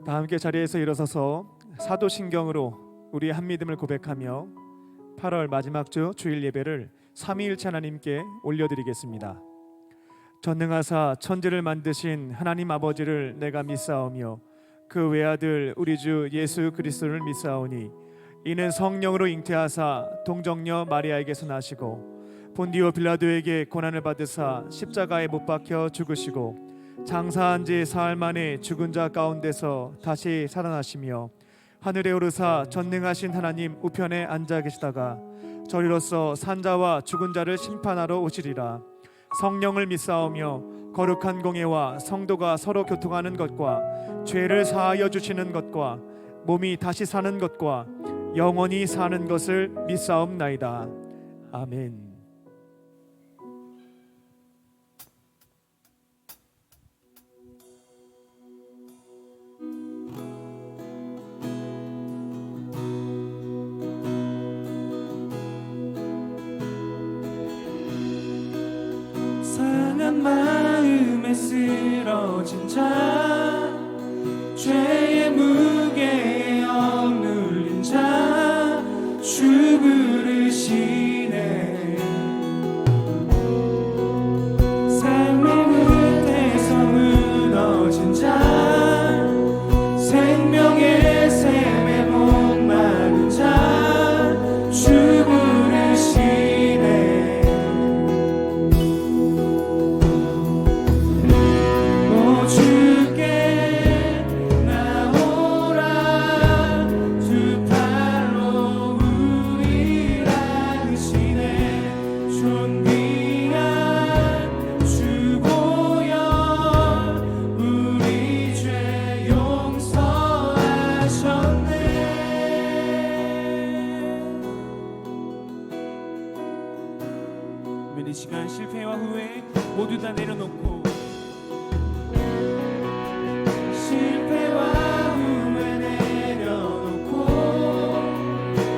다 함께 자리에서 일어서서 사도신경으로 우리의 한믿음을 고백하며 8월 마지막 주 주일 예배를 삼위일체 하나님께 올려드리겠습니다. 전능하사 천지를 만드신 하나님 아버지를 내가 믿사오며 그 외아들 우리 주 예수 그리스도를 믿사오니 이는 성령으로 잉태하사 동정녀 마리아에게서 나시고 본디오 빌라도에게 고난을 받으사 십자가에 못 박혀 죽으시고 장사한 지 사흘 만에 죽은 자 가운데서 다시 살아나시며 하늘에 오르사 전능하신 하나님 우편에 앉아 계시다가 저리로서 산자와 죽은 자를 심판하러 오시리라. 성령을 믿사오며 거룩한 공예와 성도가 서로 교통하는 것과 죄를 사하여 주시는 것과 몸이 다시 사는 것과 영원히 사는 것을 믿사옵나이다. 아멘. 상한 마음에 쓰러진 자, 죄의 무게에 억눌린 자, 주 부르시네. 삶의 끝에서 무너진 자, 생명의 샘에 목마른 자, 주 부르시네. 이 시간 실패와 후회 모두 다 내려놓고 실패와 후회 내려놓고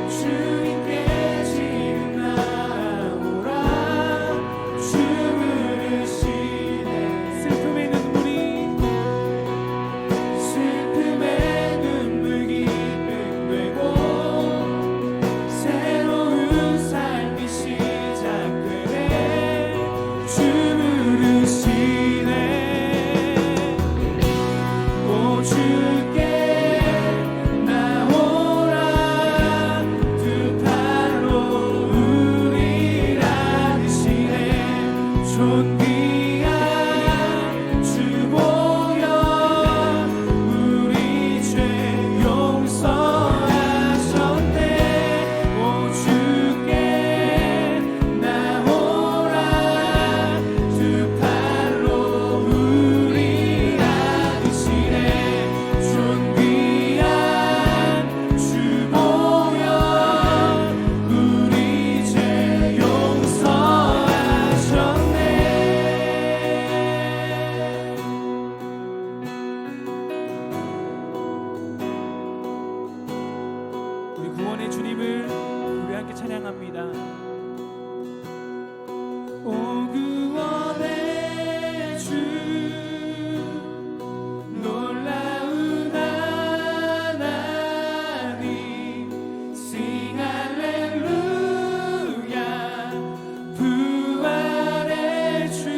주님께 지금 나아오라. 주 부르시네. 슬픔의 눈물 기쁨 되고 새로운 삶이 시작되네. 주 부르시네. 오 주께 나오라. 두 팔로 우리를 안으시네. 존귀한 주 보여 우리 죄 용서하셨네. 오 주께 나오라. 두 팔로 우리를 안으시네. 존귀한 주 보여 우리 죄 용서하셨네. 우리 구원의 주님을 우리 함께 찬양합니다. 오 구원의 주 놀라운 하나님 Sing 할렐루야. 부활의 주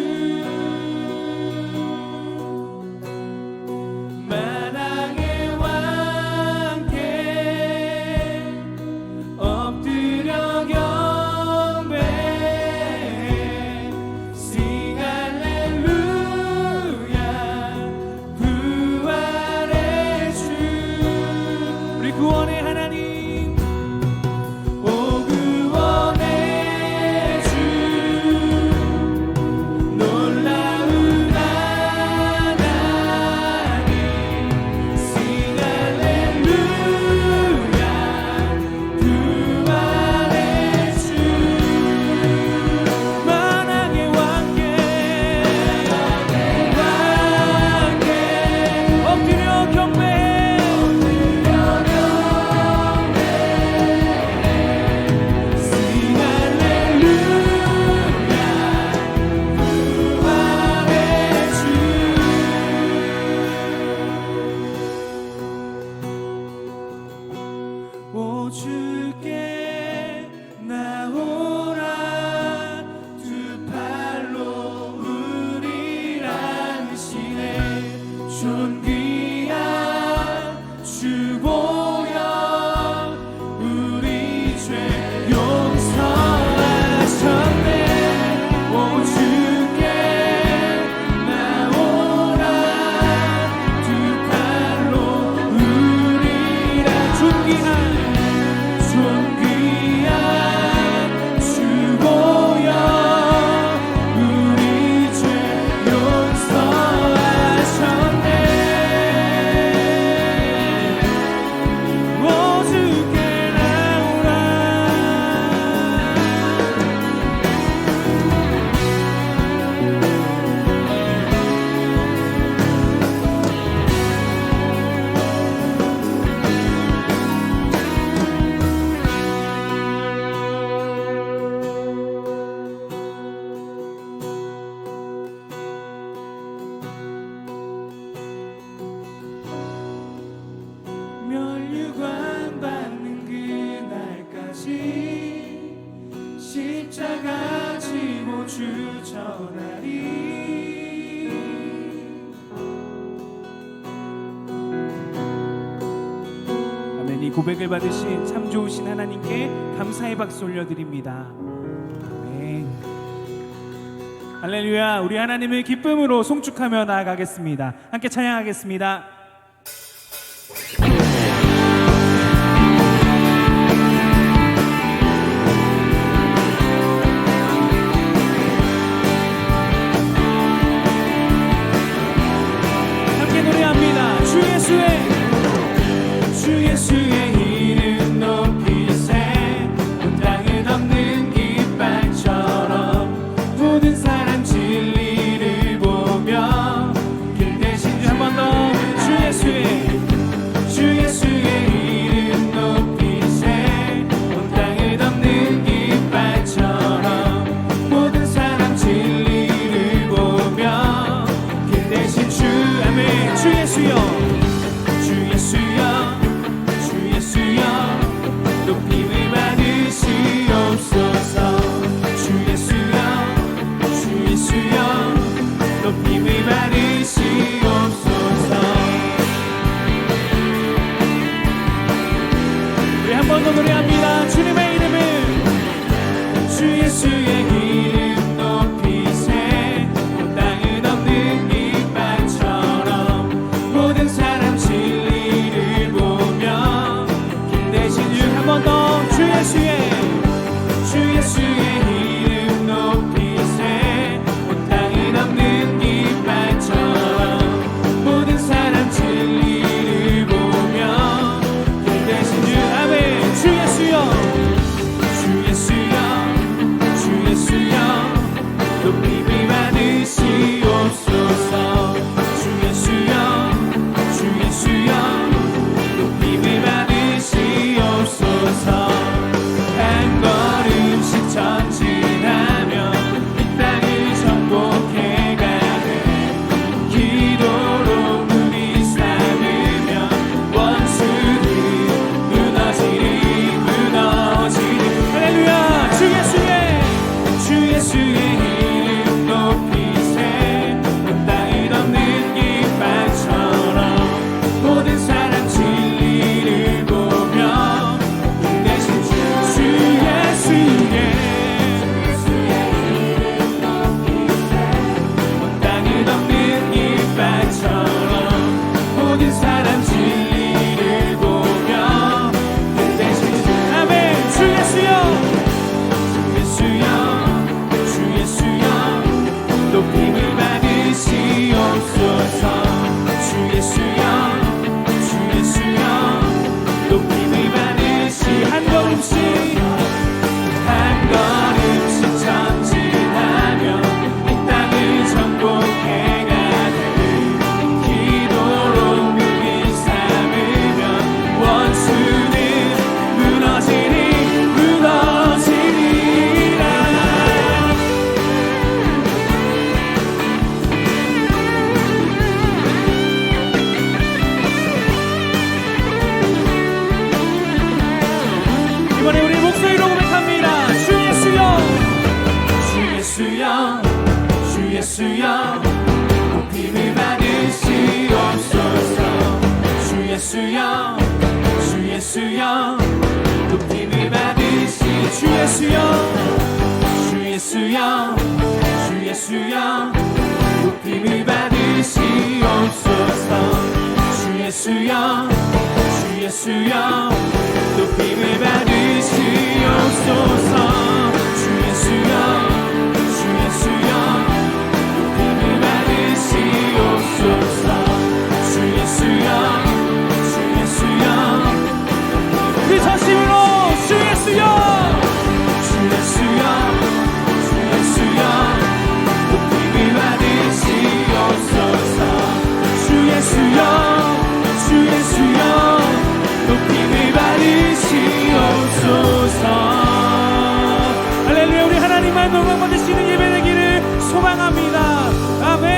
만왕의 왕께 엎드려 경배 Sing 할렐루야. 부활의 주 우리 구원의 하나님. 오 구원의 주 놀라운 하나님 Sing 할렐루야. 부활의 주 만왕의 왕께 엎드려 경배해 Sing 할렐루야. 부활의 주 십자가 지고 주 전하리. 아멘. 이 고백을 받으신 참 좋으신 하나님께 감사의 박수 올려드립니다. 아멘. 할렐루야. 우리 하나님을 기쁨으로 송축하며 나아가겠습니다. 함께 찬양하겠습니다. 주 예수의 이름 높이세 온 땅을 덮는 깃발처럼 모든 사람 진리를 보며 길 대신 주 한 번 더 주 예수의 이름 높이세 온 땅을 덮는 깃발처럼 모든 사람 진리를 보며 길 대신 주 아멘. 주 예수여 높임을 받으시옵소서. 주 예수여 높임을 받으시옵소서. 우리 한 번 더 노래합니다. 주님의 이름을 주 예수의 이름 높이세 온 땅을 덮는 깃발처럼 모든 사람 진리를 보며 길 대신 주 한 번 더 주 예수의 이름 높이세 온 땅을 덮는 깃발처럼 모든 사람 진리를 보며 길 대신 주 아멘. 주 예수여 높임을 받으시옵소서. 주 예수여 높임을 받으시옵소서. 한 걸음씩 전진하며 이 땅을 정복해 가네. 기도로 눈이 삼으면 원수는 무너지리. 할렐루야. 주 예수의 이름 높이세 온 땅을 덮는 깃발처럼 모든 사람 진리를 보며 길 대신 주 예수의 이름 높이세 온 땅을 덮는 깃발처럼 모든 사람 진리를 보며 길 대신 주 아멘. 주 예수여 높임을 받으시옵소서. 주 예수여 높임을 받으시 한 걸음씩 전진하며 이 땅을 정복해 가네. 기도로 눈이 삼으면 원수는 무너지리라. 이번에 우리 목소리로 고백합니다. 주 예수여 높임을 받으시옵소서. 주 예수여 높임을 받으시 주 예수여 높임을 받으시옵소서. 주 예수여 높임을 받으시옵소서. 주 예수여 높임을 받으시옵소서. 주 예수여 그 전심으로 주 예수여 높임을 받으시옵소서. 주 예수여 높임을 받으시옵소서. 할렐루야. 우리 하나님만 영광 받으시는 예배 되기를 소망합니다. 아멘.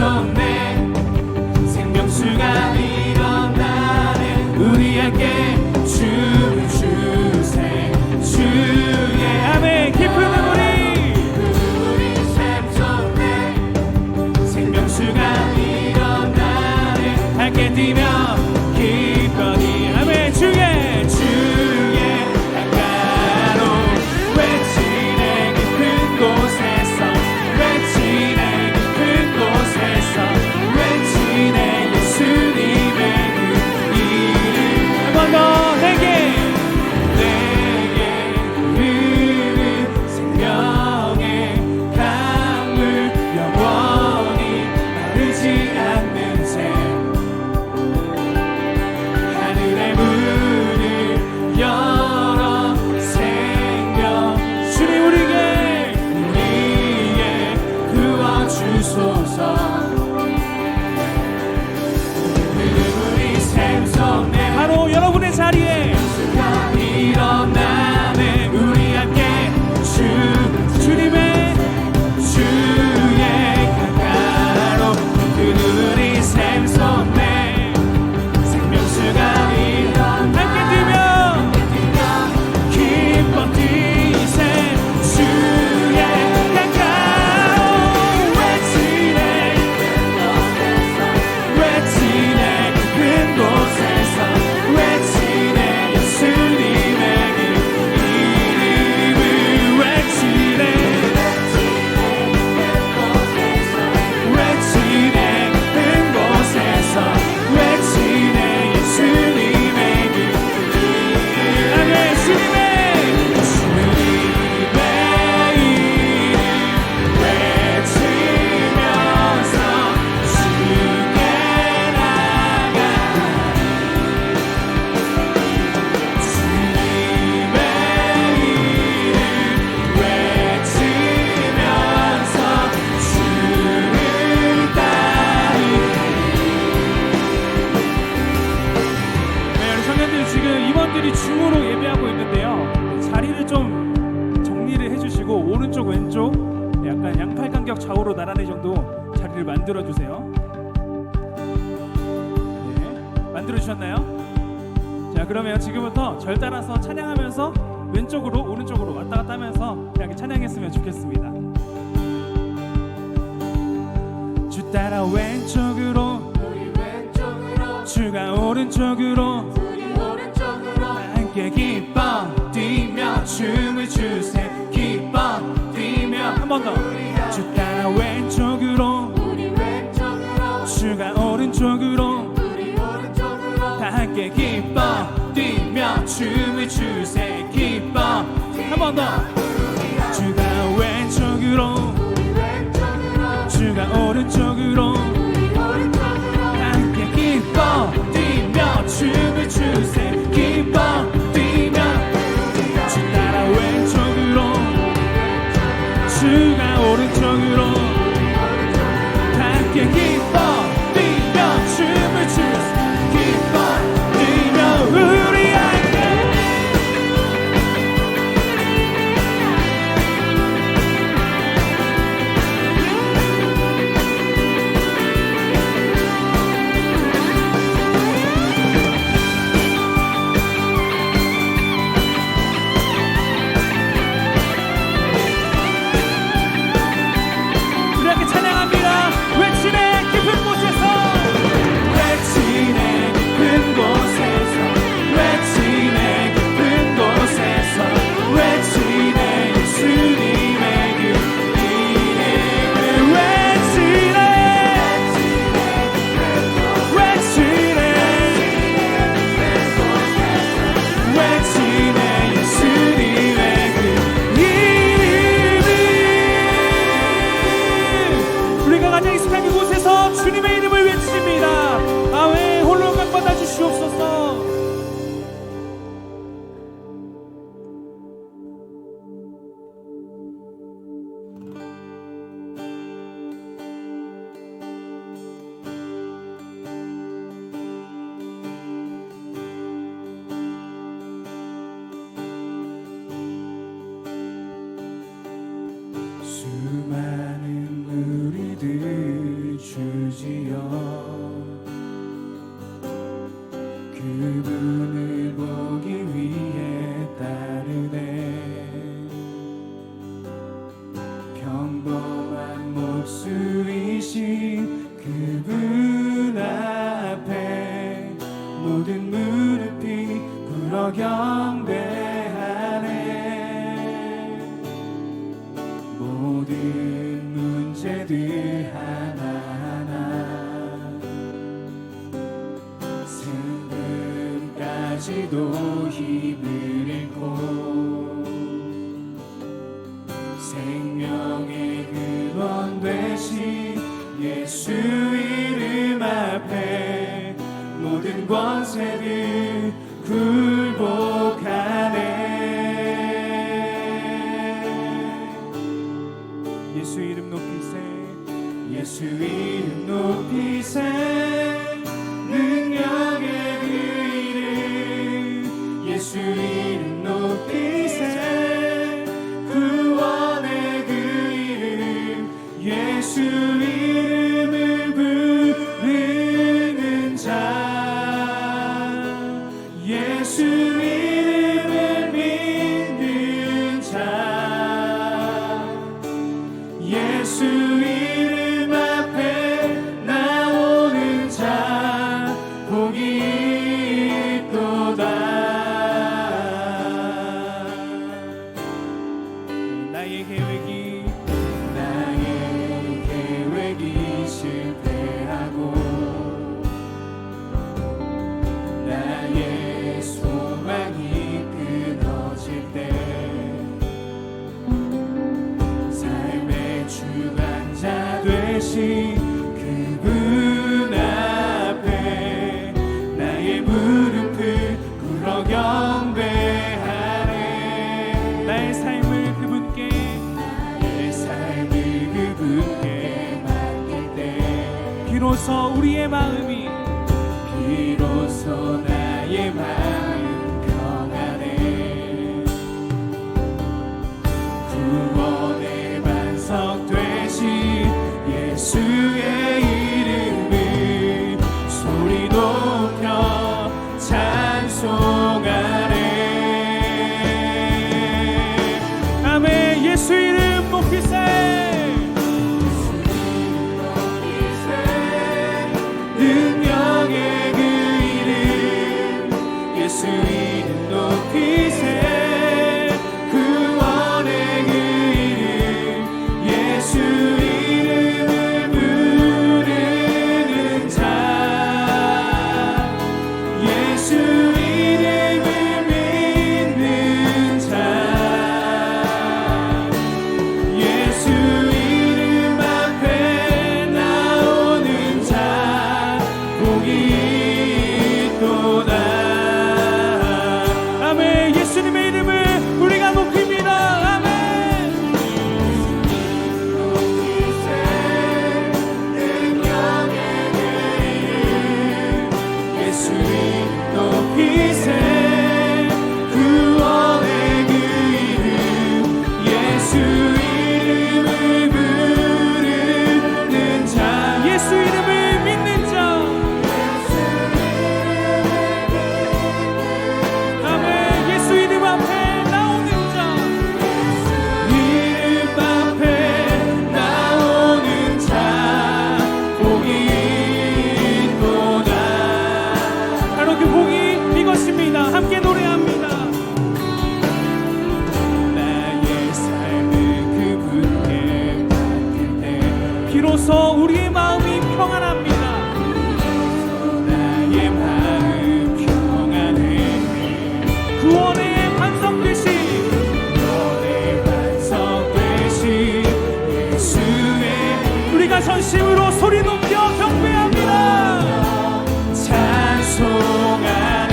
샘솟네 생명수가 일어나네 우리 함께 춤을 추세 주의 아멘 깊은 눈물이 샘솟네 생명수가 일어나네 함께 뛰며 기뻐니 아멘 주의 강가로 외치네 깊은 곳에서 외치네 깊은 곳에서 외치네 예수님의 그 이름 한 번 더 내게 흐르는 생명의 강물 영원히 마르지 않는 새 하늘의 문을 열어 생명 주님 우리에게 구워주소서 우리 샘솟네 바로 여러분의 자리에 일어나네 우리 함께 주님의 주의 강가로 그들이 샘솟네 생명수가 일어나 함께 뛰며 기뻐 뛰세 주의 강가로 외치네 깊은 곳에서 외치네 예수님의 이름을 외치네 깊은 곳에서 외치네 예수님의 이름 아멘 주님의 이름 외치면서 주께 나가라 주님의 이름 외치면서 주를 따르리 네, 우리 청년들 지금 임원들이 줌으로 예배하고 있는데요 자리를 좀 정리를 해주시고 오른쪽 왼쪽 약간 양팔간격 좌우로 나란히 정도 자리를 만들어주세요 네, 만들어주셨나요? 자 그러면 지금부터 절 따라서 찬양하면서 왼쪽으로 오른쪽으로 왔다 갔다 하면서 이렇게 찬양했으면 좋겠습니다 주 따라 왼쪽으로 주가 오른쪽으로 함께 기뻐 뛰며 춤을 추세 기뻐 뛰며 한 번 더 주 따라 왼쪽으로 주가 오른쪽으로 다 함께 기뻐 뛰며 춤을 추세 기뻐 한 번 더 주가 왼쪽으로 주가 오른쪽으로 함께 기뻐 뛰며 춤을 추세 기뻐 뛰며 주 따라 왼쪽으로 주가 오른쪽으로 함께 기뻐 뛰며 춤을 추세 기뻐 뛰며 우리 함께 무릎이 꿇어 경배하네. 모든 문제들 하나하나 승분까지도 힘을 잃고 생명의 근원 되신 예수 이름 앞에 모든 권세를 굴복하네. 예수 이름 높이세. 예수 이름 높이세. 능력의 그 이름 예수 이름 높이세. 구원의 그 이름 예수 이름을 부르는 자 예수 이름을 믿는 자 예수 이름 앞에 나오는 자 복이 있도다. 나의 계획이 실패하고 나의 소망이 끊어질 때 삶의 주관자 되신 그분 앞에 나의 무릎을 꿇어 경배하네. 나의 삶을 그분께 비로소 우리의 마음이 비로소 나의 마음 평안해. 구원의 반석 되신 예수의 이름을 소리 높여 찬송하네. 아멘. 예수 이름 높이세. 능력의 그 이름 예수 이름 높이세. 구원의 그 이름 예수 이름을 부르는 자 예수 이름을 믿는 자 예수 이름 앞에 나오는 자 복이 있도다. 아멘. 예수님의 이름을 우리가 높입니다. 아멘. 능력의 그 이름 예수 이름 높이세. 구원의 그 이름 예수 이름을 부르는 자 예수 이름을 믿는 자. 아멘. 예수 이름 앞에 나오는 자. 이름 앞에 나오는 자 복이 있도다. 바로 그 복이 이것입니다. 함께 노래합니다. 나의 삶을 그분께 맡길 때 비로소 우리의 마음이 평안합니다. 나의 마음 평안해. 구원의 반석 되신 너의 반석 되신 예수의 우리가 전심으로 소리 높여 경배합니다. 찬송하네.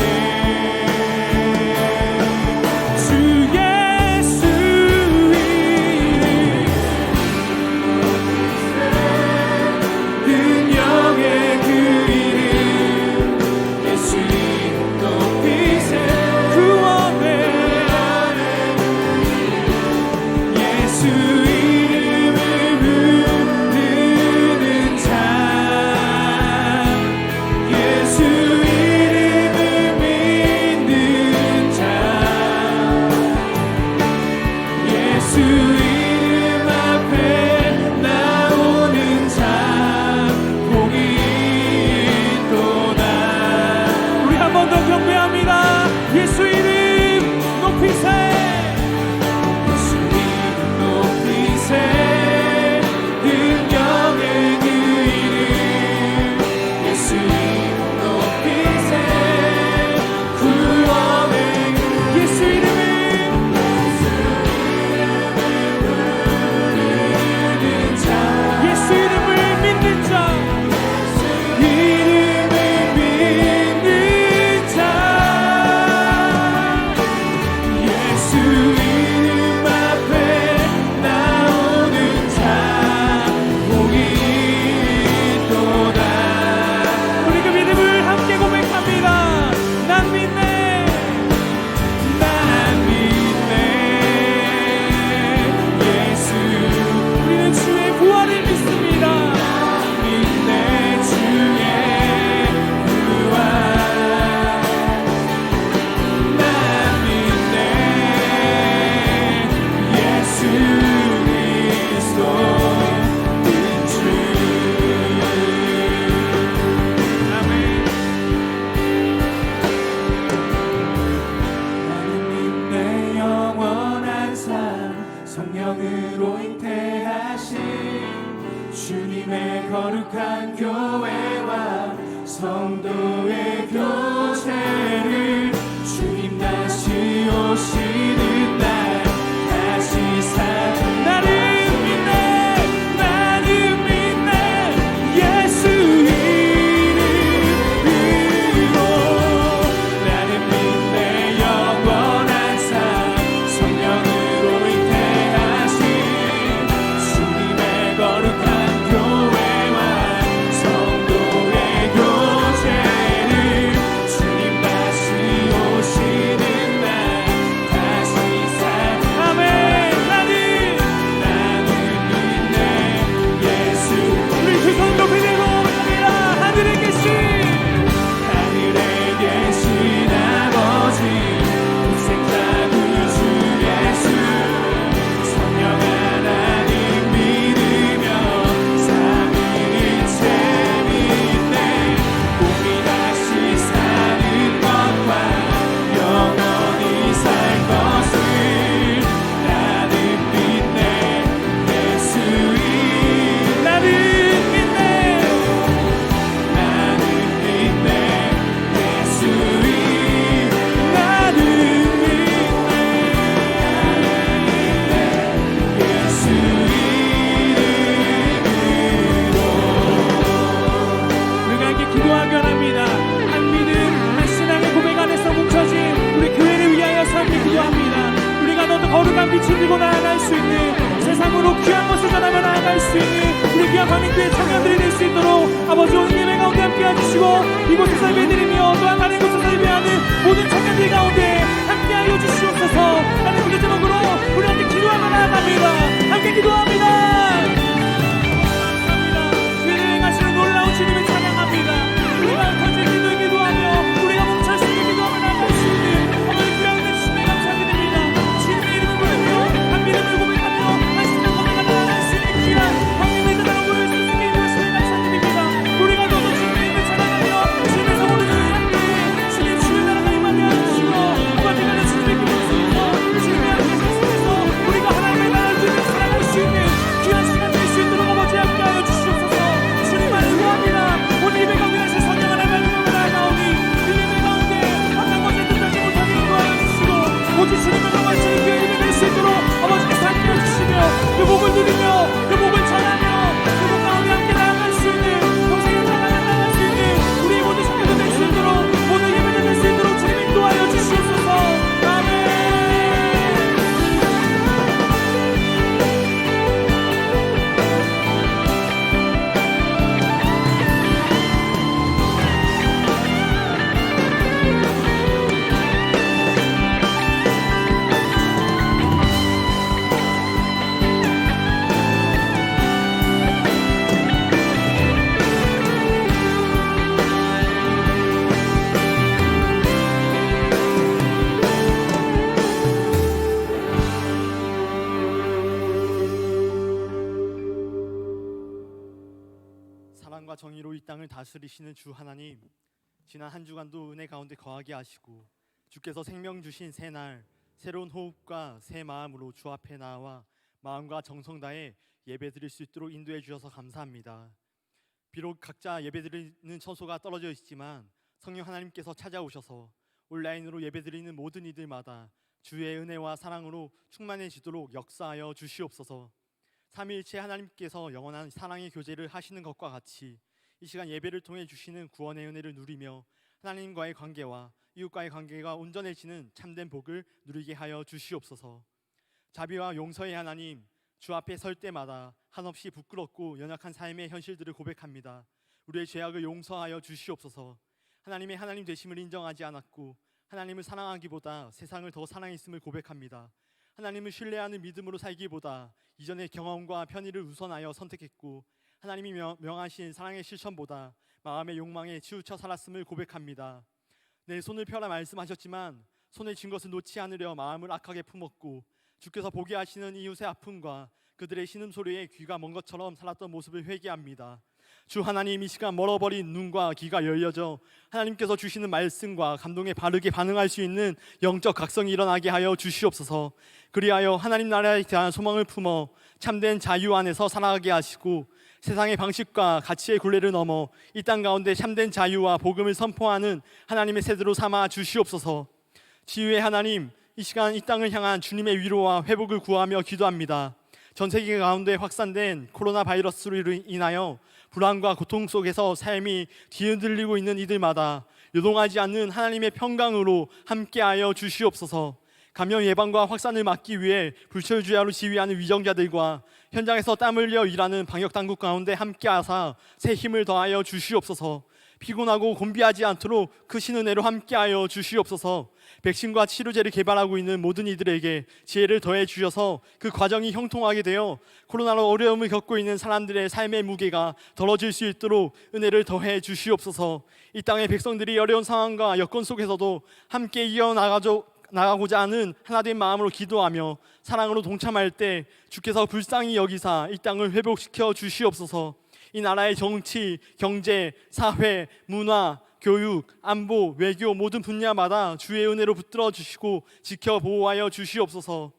교회와 성도의 교제를 주님 다시 오시는 날 다시 나는 믿네 예수 이름으로 나는 믿네 영원한 삶 성령으로 잉태하신 주님의 거룩한 교회와 성도의 교제를 주님 다시 오시는 날 다시 아멘. 나는 믿네 예수 우리 두 손 높이 들고 합니다. 하늘에 계신 아버지 독생자 구주 예수 성령 하나님 믿으며 삼위일체 믿네 우리 다시 사는 것과 영원히 살 것을 나는 믿네 예수 나는 믿네 예수 나는 믿네 예수 이름으로 우리가 이렇게 기도하기 원합니다. 한 믿음 한 신앙의 고백 안에서 뭉쳐진 우리 교회를 위하여서 함께 기도합니다. 우리가 더 거룩한 빛을 들고 나아갈 수 있는 세상으로 귀한 것을 전하며 나아갈 수 있는 우리 귀한 광림교회 청년들이 될 수 있도록 아버지 오늘 예배 가운데 함께 해주시고 이곳에서 예배드리며 또한 다른 곳에서 예배하는 모든 청년들 가운데 함께하여 주시옵소서. 하나님 우리 제목으로 우리 함께 기도하며 나아갑니다. 함께 기도합니다. 주를 행하시는 놀라운 주님을 찬양합니다. 우리가 흩어진 기도에 기도하며 우리가 뭉쳐 있는 기도하며 나아갈 수 있는 어머니 귀하게 주님의 감사드립니다. 주님의 이름을 부르며 한 믿음을 고백하며 한 신앙 고백하며 나아갈 수 있는 귀한 황님의 대단한 보혈 주님께 이루어주시는 감사드립니다. 우리가 더더 주님의 이름을 찬양하며 주님의 성으로 함께 주님 주의 나라가 임하게 하시고 아버지 나라 주님의 기쁨 속에서 주님의 함께 속에서 우리가 하나님의 나라를 주님 살아갈 수 있는 귀한 시간 될 수 있도록 아버지 함께 하여 주시옵소서. 주님만을 구합니다. 오늘 예배 가운데 하신 성령 하나님을 나아가오니 이 예배 가운데 어떤 것을 뜻하지 못하게 인도하여 주시고 오직 주님의 명하시는 그 예배 될 수 있도록 아버지께서 함께 해주시며 그 복을 누리며 그 복을 전하며 그 복 가운데 함께 나아갈 수 있는 평생에 나아갈 수 있는 우리의 모든 성도들 될 수 있도록 모든 예배들 될 수 있도록 주님 인도하여 주시옵소서. 아멘. 사랑과 정의로 이 땅을 다스리시는 주 하나님, 지난 한 주간도 은혜 가운데 거하게 하시고 주께서 생명 주신 새날 새로운 호흡과 새 마음으로 주 앞에 나와 마음과 정성 다해 예배드릴 수 있도록 인도해 주셔서 감사합니다. 비록 각자 예배드리는 처소가 떨어져 있지만 성령 하나님께서 찾아오셔서 온라인으로 예배드리는 모든 이들마다 주의 은혜와 사랑으로 충만해지도록 역사하여 주시옵소서. 삼위일체 하나님께서 영원한 사랑의 교제를 하시는 것과 같이 이 시간 예배를 통해 주시는 구원의 은혜를 누리며 하나님과의 관계와 이웃과의 관계가 온전해지는 참된 복을 누리게 하여 주시옵소서. 자비와 용서의 하나님, 주 앞에 설 때마다 한없이 부끄럽고 연약한 삶의 현실들을 고백합니다. 우리의 죄악을 용서하여 주시옵소서. 하나님의 하나님 되심을 인정하지 않았고 하나님을 사랑하기보다 세상을 더 사랑했음을 고백합니다. 하나님을 신뢰하는 믿음으로 살기보다 이전의 경험과 편의를 우선하여 선택했고 하나님이 명하신 사랑의 실천보다 마음의 욕망에 치우쳐 살았음을 고백합니다. 내 손을 펴라 말씀하셨지만 손에 쥔 것을 놓지 않으려 마음을 악하게 품었고 주께서 보게 하시는 이웃의 아픔과 그들의 신음소리에 귀가 먼 것처럼 살았던 모습을 회개합니다. 주 하나님, 이 시간 멀어버린 눈과 귀가 열려져 하나님께서 주시는 말씀과 감동에 바르게 반응할 수 있는 영적 각성이 일어나게 하여 주시옵소서. 그리하여 하나님 나라에 대한 소망을 품어 참된 자유 안에서 살아가게 하시고 세상의 방식과 가치의 굴레를 넘어 이 땅 가운데 참된 자유와 복음을 선포하는 하나님의 세대로 삼아 주시옵소서. 지유의 하나님, 이 시간 이 땅을 향한 주님의 위로와 회복을 구하며 기도합니다. 전 세계 가운데 확산된 코로나 바이러스로 인하여 불안과 고통 속에서 삶이 뒤흔들리고 있는 이들마다 요동하지 않는 하나님의 평강으로 함께하여 주시옵소서. 감염 예방과 확산을 막기 위해 불철주야로 지휘하는 위정자들과 현장에서 땀 흘려 일하는 방역당국 가운데 함께하사 새 힘을 더하여 주시옵소서. 피곤하고 곤비하지 않도록 크신 은혜로 함께하여 주시옵소서. 백신과 치료제를 개발하고 있는 모든 이들에게 지혜를 더해 주셔서 그 과정이 형통하게 되어 코로나로 어려움을 겪고 있는 사람들의 삶의 무게가 덜어질 수 있도록 은혜를 더해 주시옵소서. 이 땅의 백성들이 어려운 상황과 여건 속에서도 함께 이어나가고자 하는 하나된 마음으로 기도하며 사랑으로 동참할 때 주께서 불쌍히 여기사 이 땅을 회복시켜 주시옵소서. 이 나라의 정치, 경제, 사회, 문화, 교육, 안보, 외교 모든 분야마다 주의 은혜로 붙들어 주시고 지켜 보호하여 주시옵소서.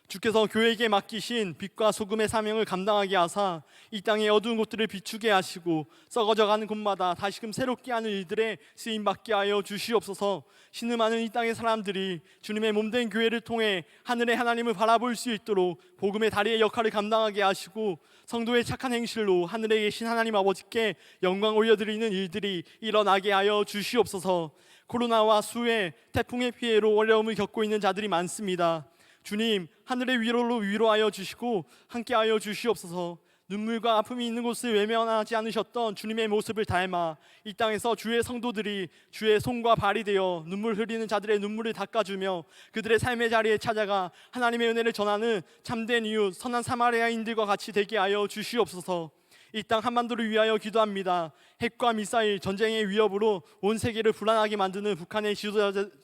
주께서 교회에게 맡기신 빛과 소금의 사명을 감당하게 하사 이 땅의 어두운 곳들을 비추게 하시고 썩어져가는 곳마다 다시금 새롭게 하는 일들에 쓰임받게 하여 주시옵소서. 신음하는 이 땅의 사람들이 주님의 몸된 교회를 통해 하늘의 하나님을 바라볼 수 있도록 복음의 다리의 역할을 감당하게 하시고 성도의 착한 행실로 하늘에 계신 하나님 아버지께 영광 올려드리는 일들이 일어나게 하여 주시옵소서. 코로나와 수해, 태풍의 피해로 어려움을 겪고 있는 자들이 많습니다. 주님, 하늘의 위로로 위로하여 주시고 함께하여 주시옵소서. 눈물과 아픔이 있는 곳을 외면하지 않으셨던 주님의 모습을 닮아 이 땅에서 주의 성도들이 주의 손과 발이 되어 눈물 흘리는 자들의 눈물을 닦아주며 그들의 삶의 자리에 찾아가 하나님의 은혜를 전하는 참된 이웃 선한 사마리아인들과 같이 되게 하여 주시옵소서. 이 땅 한반도를 위하여 기도합니다. 핵과 미사일, 전쟁의 위협으로 온 세계를 불안하게 만드는 북한의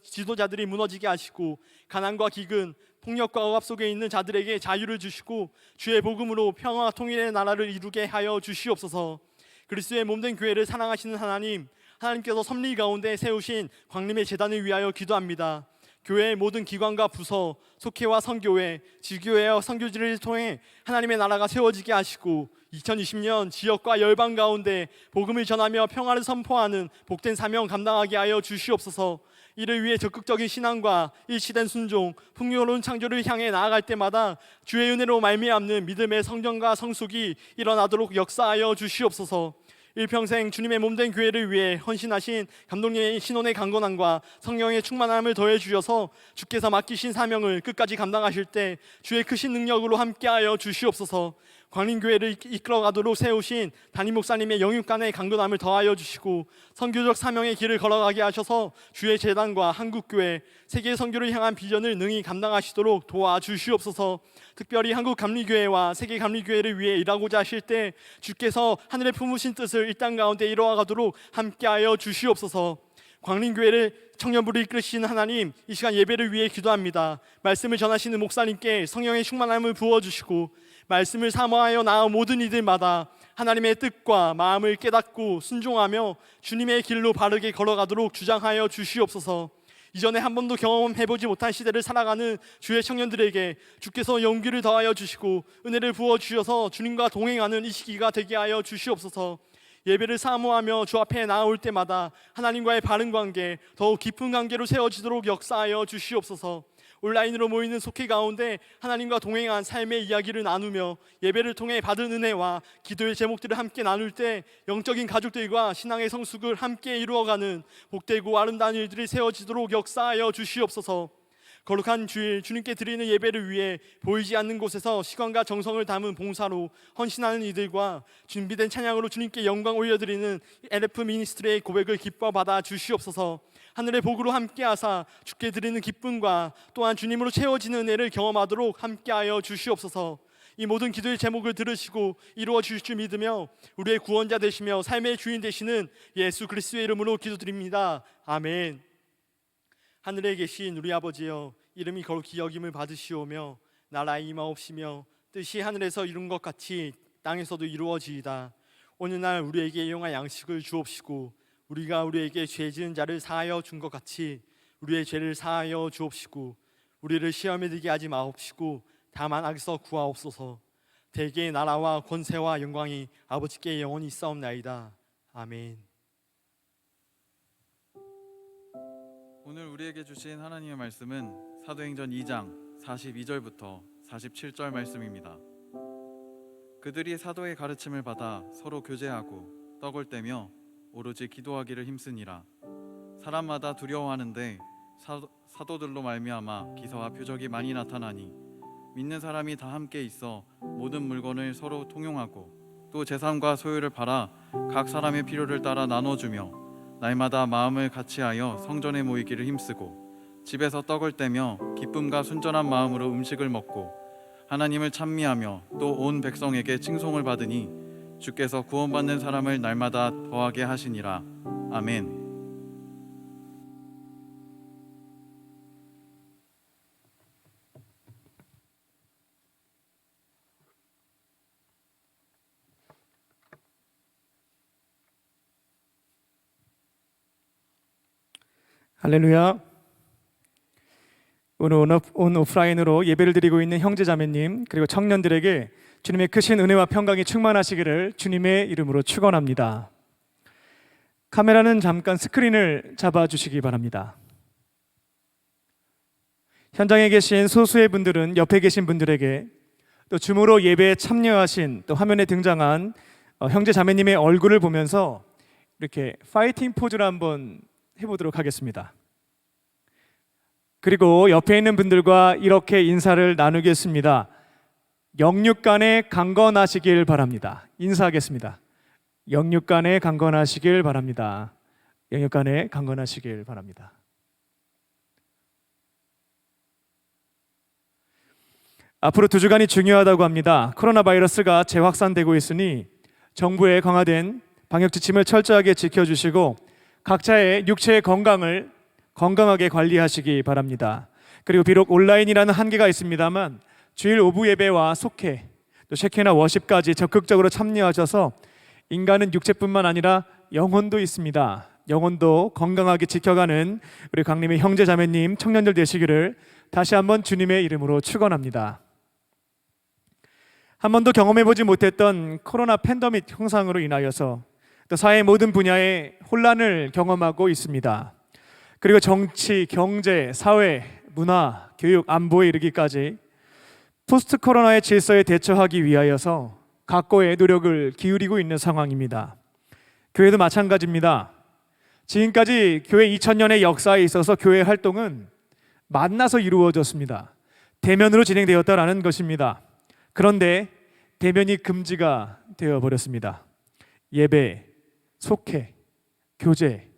지도자들이 무너지게 하시고 가난과 기근, 폭력과 억압 속에 있는 자들에게 자유를 주시고 주의 복음으로 평화와 통일의 나라를 이루게 하여 주시옵소서. 그리스도의 몸된 교회를 사랑하시는 하나님께서 섭리 가운데 세우신 광림의 제단을 위하여 기도합니다. 교회의 모든 기관과 부서, 속회와 선교회, 지교회와 선교지를 통해 하나님의 나라가 세워지게 하시고 2020년 지역과 열방 가운데 복음을 전하며 평화를 선포하는 복된 사명 감당하게 하여 주시옵소서. 이를 위해 적극적인 신앙과 일치된 순종, 풍요로운 창조를 향해 나아갈 때마다 주의 은혜로 말미암는 믿음의 성전과 성숙이 일어나도록 역사하여 주시옵소서. 일평생 주님의 몸된 교회를 위해 헌신하신 감독님의 신혼의 강건함과 성령의 충만함을 더해 주셔서 주께서 맡기신 사명을 끝까지 감당하실 때 주의 크신 능력으로 함께하여 주시옵소서. 광림교회를 이끌어가도록 세우신 담임 목사님의 영육간의 강건함을 더하여 주시고 선교적 사명의 길을 걸어가게 하셔서 주의 재단과 한국교회, 세계 선교를 향한 비전을 능히 감당하시도록 도와주시옵소서. 특별히 한국 감리교회와 세계 감리교회를 위해 일하고자 하실 때 주께서 하늘에 품으신 뜻을 이 땅 가운데 이루어가도록 함께하여 주시옵소서. 광림교회를 청년부를 이끌으시는 하나님, 이 시간 예배를 위해 기도합니다. 말씀을 전하시는 목사님께 성령의 충만함을 부어주시고 말씀을 사모하여 나아온 모든 이들마다 하나님의 뜻과 마음을 깨닫고 순종하며 주님의 길로 바르게 걸어가도록 주장하여 주시옵소서. 이전에 한 번도 경험해보지 못한 시대를 살아가는 주의 청년들에게 주께서 용기를 더하여 주시고 은혜를 부어주셔서 주님과 동행하는 이 시기가 되게 하여 주시옵소서. 예배를 사모하며 주 앞에 나올 때마다 하나님과의 바른 관계, 더욱 깊은 관계로 세워지도록 역사하여 주시옵소서. 온라인으로 모이는 속회 가운데 하나님과 동행한 삶의 이야기를 나누며 예배를 통해 받은 은혜와 기도의 제목들을 함께 나눌 때 영적인 가족들과 신앙의 성숙을 함께 이루어가는 복되고 아름다운 일들이 세워지도록 역사하여 주시옵소서. 거룩한 주일 주님께 드리는 예배를 위해 보이지 않는 곳에서 시간과 정성을 담은 봉사로 헌신하는 이들과 준비된 찬양으로 주님께 영광 올려드리는 LF 미니스트리의 고백을 기뻐 받아 주시옵소서. 하늘의 복으로 함께하사 주께 드리는 기쁨과 또한 주님으로 채워지는 은혜를 경험하도록 함께하여 주시옵소서. 이 모든 기도의 제목을 들으시고 이루어 주실 줄 믿으며 우리의 구원자 되시며 삶의 주인 되시는 예수 그리스도의 이름으로 기도드립니다. 아멘. 하늘에 계신 우리 아버지여, 이름이 거룩히 여김을 받으시오며 나라의 임하옵시며 뜻이 하늘에서 이룬 것 같이 땅에서도 이루어지이다. 오늘날 우리에게 일용할 양식을 주옵시고 우리가 우리에게 죄 지은 자를 사하여 준 것 같이 우리의 죄를 사하여 주옵시고 우리를 시험에 들게 하지 마옵시고 다만 악에서 구하옵소서. 대개의 나라와 권세와 영광이 아버지께 영원히 있사옵나이다. 아멘. 오늘 우리에게 주신 하나님의 말씀은 사도행전 2장 42절부터 47절 말씀입니다. 그들이 사도의 가르침을 받아 서로 교제하고 떡을 떼며 오로지 기도하기를 힘쓰니라. 사람마다 두려워하는데 사도들로 말미암아 기사와 표적이 많이 나타나니 믿는 사람이 다 함께 있어 모든 물건을 서로 통용하고 또 재산과 소유를 팔아 각 사람의 필요를 따라 나눠주며 날마다 마음을 같이하여 성전에 모이기를 힘쓰고 집에서 떡을 떼며 기쁨과 순전한 마음으로 음식을 먹고 하나님을 찬미하며 또 온 백성에게 칭송을 받으니 주께서 구원받는 사람을 날마다 더하게 하시니라. 아멘. 할렐루야. 오늘 온 오프라인으로 예배를 드리고 있는 형제자매님 그리고 청년들에게 주님의 크신 은혜와 평강이 충만하시기를 주님의 이름으로 축원합니다. 카메라는 잠깐 스크린을 잡아주시기 바랍니다. 현장에 계신 소수의 분들은 옆에 계신 분들에게 또 줌으로 예배에 참여하신 또 화면에 등장한 형제자매님의 얼굴을 보면서 이렇게 파이팅 포즈를 한번 해보도록 하겠습니다. 그리고 옆에 있는 분들과 이렇게 인사를 나누겠습니다. 영육간에 강건하시길 바랍니다. 인사하겠습니다. 영육간에 강건하시길 바랍니다. 영육간에 강건하시길 바랍니다. 앞으로 2주간이 중요하다고 합니다. 코로나 바이러스가 재확산되고 있으니 정부의 강화된 방역 지침을 철저하게 지켜주시고 각자의 육체의 건강을 건강하게 관리하시기 바랍니다. 그리고 비록 온라인이라는 한계가 있습니다만 주일 오후 예배와 속회, 또 쉐케나 워십까지 적극적으로 참여하셔서 인간은 육체뿐만 아니라 영혼도 있습니다. 영혼도 건강하게 지켜가는 우리 강림의 형제 자매님, 청년들 되시기를 다시 한번 주님의 이름으로 축원합니다. 한 번도 경험해보지 못했던 코로나 팬데믹 형상으로 인하여서 또 사회의 모든 분야의 혼란을 경험하고 있습니다. 그리고 정치, 경제, 사회, 문화, 교육, 안보에 이르기까지 포스트 코로나의 질서에 대처하기 위하여서 각고의 노력을 기울이고 있는 상황입니다. 교회도 마찬가지입니다. 지금까지 교회 2000년의 역사에 있어서 교회 활동은 만나서 이루어졌습니다. 대면으로 진행되었다라는 것입니다. 그런데 대면이 금지가 되어버렸습니다. 예배, 속회, 교제,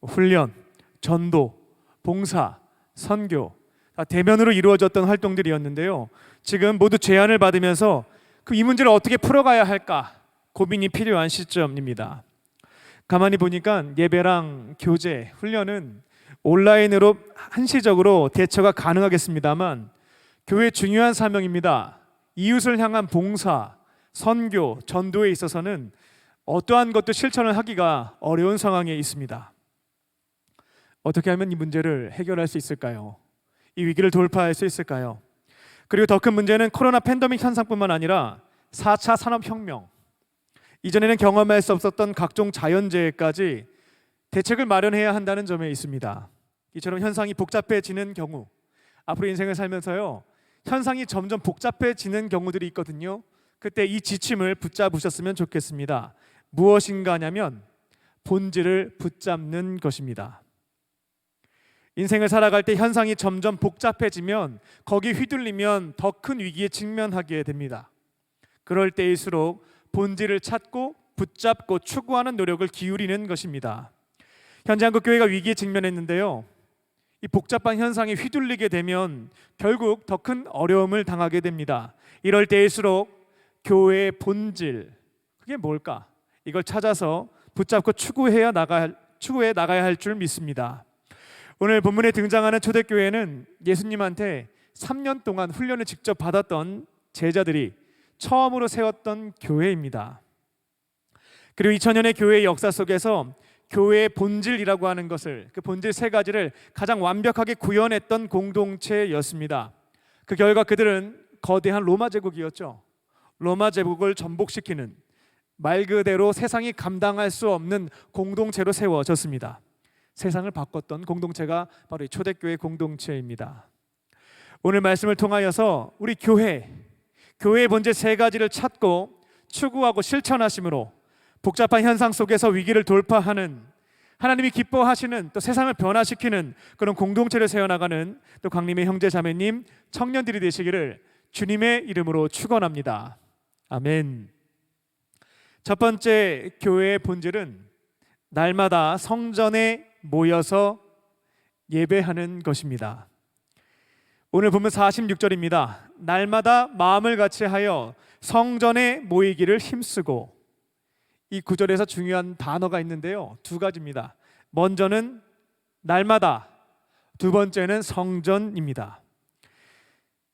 훈련, 전도, 봉사, 선교 다 대면으로 이루어졌던 활동들이었는데요. 지금 모두 제한을 받으면서 이 문제를 어떻게 풀어가야 할까 고민이 필요한 시점입니다. 가만히 보니까 예배랑 교제, 훈련은 온라인으로 한시적으로 대처가 가능하겠습니다만 교회의 중요한 사명입니다. 이웃을 향한 봉사, 선교, 전도에 있어서는 어떠한 것도 실천을 하기가 어려운 상황에 있습니다. 어떻게 하면 이 문제를 해결할 수 있을까요? 이 위기를 돌파할 수 있을까요? 그리고 더 큰 문제는 코로나 팬데믹 현상뿐만 아니라 4차 산업혁명, 이전에는 경험할 수 없었던 각종 자연재해까지 대책을 마련해야 한다는 점에 있습니다. 이처럼 현상이 복잡해지는 경우, 앞으로 인생을 살면서요, 현상이 점점 복잡해지는 경우들이 있거든요. 그때 이 지침을 붙잡으셨으면 좋겠습니다. 무엇인가 하냐면 본질을 붙잡는 것입니다. 인생을 살아갈 때 현상이 점점 복잡해지면 거기 휘둘리면 더 큰 위기에 직면하게 됩니다. 그럴 때일수록 본질을 찾고 붙잡고 추구하는 노력을 기울이는 것입니다. 현재 한국 교회가 위기에 직면했는데요, 이 복잡한 현상에 휘둘리게 되면 결국 더 큰 어려움을 당하게 됩니다. 이럴 때일수록 교회의 본질, 그게 뭘까? 이걸 찾아서 붙잡고 추구해 나가야 할 줄 믿습니다. 오늘 본문에 등장하는 초대교회는 예수님한테 3년 동안 훈련을 직접 받았던 제자들이 처음으로 세웠던 교회입니다. 그리고 2000년의 교회의 역사 속에서 교회의 본질이라고 하는 것을, 그 본질 3가지를 가장 완벽하게 구현했던 공동체였습니다. 그 결과 그들은 거대한 로마 제국이었죠. 로마 제국을 전복시키는 말 그대로 세상이 감당할 수 없는 공동체로 세워졌습니다. 세상을 바꿨던 공동체가 바로 이 초대교회 공동체입니다. 오늘 말씀을 통하여서 우리 교회의 본질 세 가지를 찾고 추구하고 실천하심으로 복잡한 현상 속에서 위기를 돌파하는, 하나님이 기뻐하시는, 또 세상을 변화시키는 그런 공동체를 세워나가는 또 강림의 형제 자매님, 청년들이 되시기를 주님의 이름으로 축원합니다. 아멘. 첫 번째 교회의 본질은 날마다 성전에 모여서 예배하는 것입니다. 오늘 보면 46절입니다. 날마다 마음을 같이 하여 성전에 모이기를 힘쓰고. 이 구절에서 중요한 단어가 있는데요, 두 가지입니다. 먼저는 날마다, 두 번째는 성전입니다.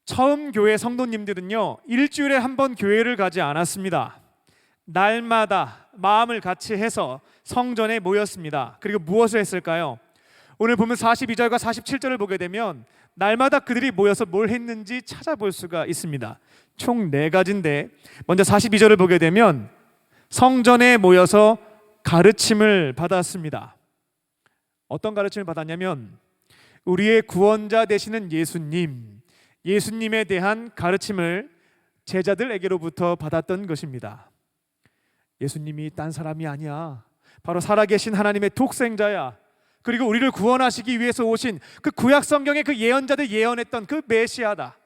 처음 교회 성도님들은요, 일주일에 한 번 교회를 가지 않았습니다. 날마다 마음을 같이 해서 성전에 모였습니다. 그리고 무엇을 했을까요? 오늘 보면 42절과 47절을 보게 되면 날마다 그들이 모여서 뭘 했는지 찾아볼 수가 있습니다. 총 4가지인데 먼저 42절을 보게 되면 성전에 모여서 가르침을 받았습니다. 어떤 가르침을 받았냐면 우리의 구원자 되시는 예수님에 대한 가르침을 제자들에게로부터 받았던 것입니다. 예수님이 딴 사람이 아니야. 바로 살아계신 하나님의 독생자야. 그리고 우리를 구원하시기 위해서 오신 그 구약 성경의 그 예언자들 예언했던 그 메시아다.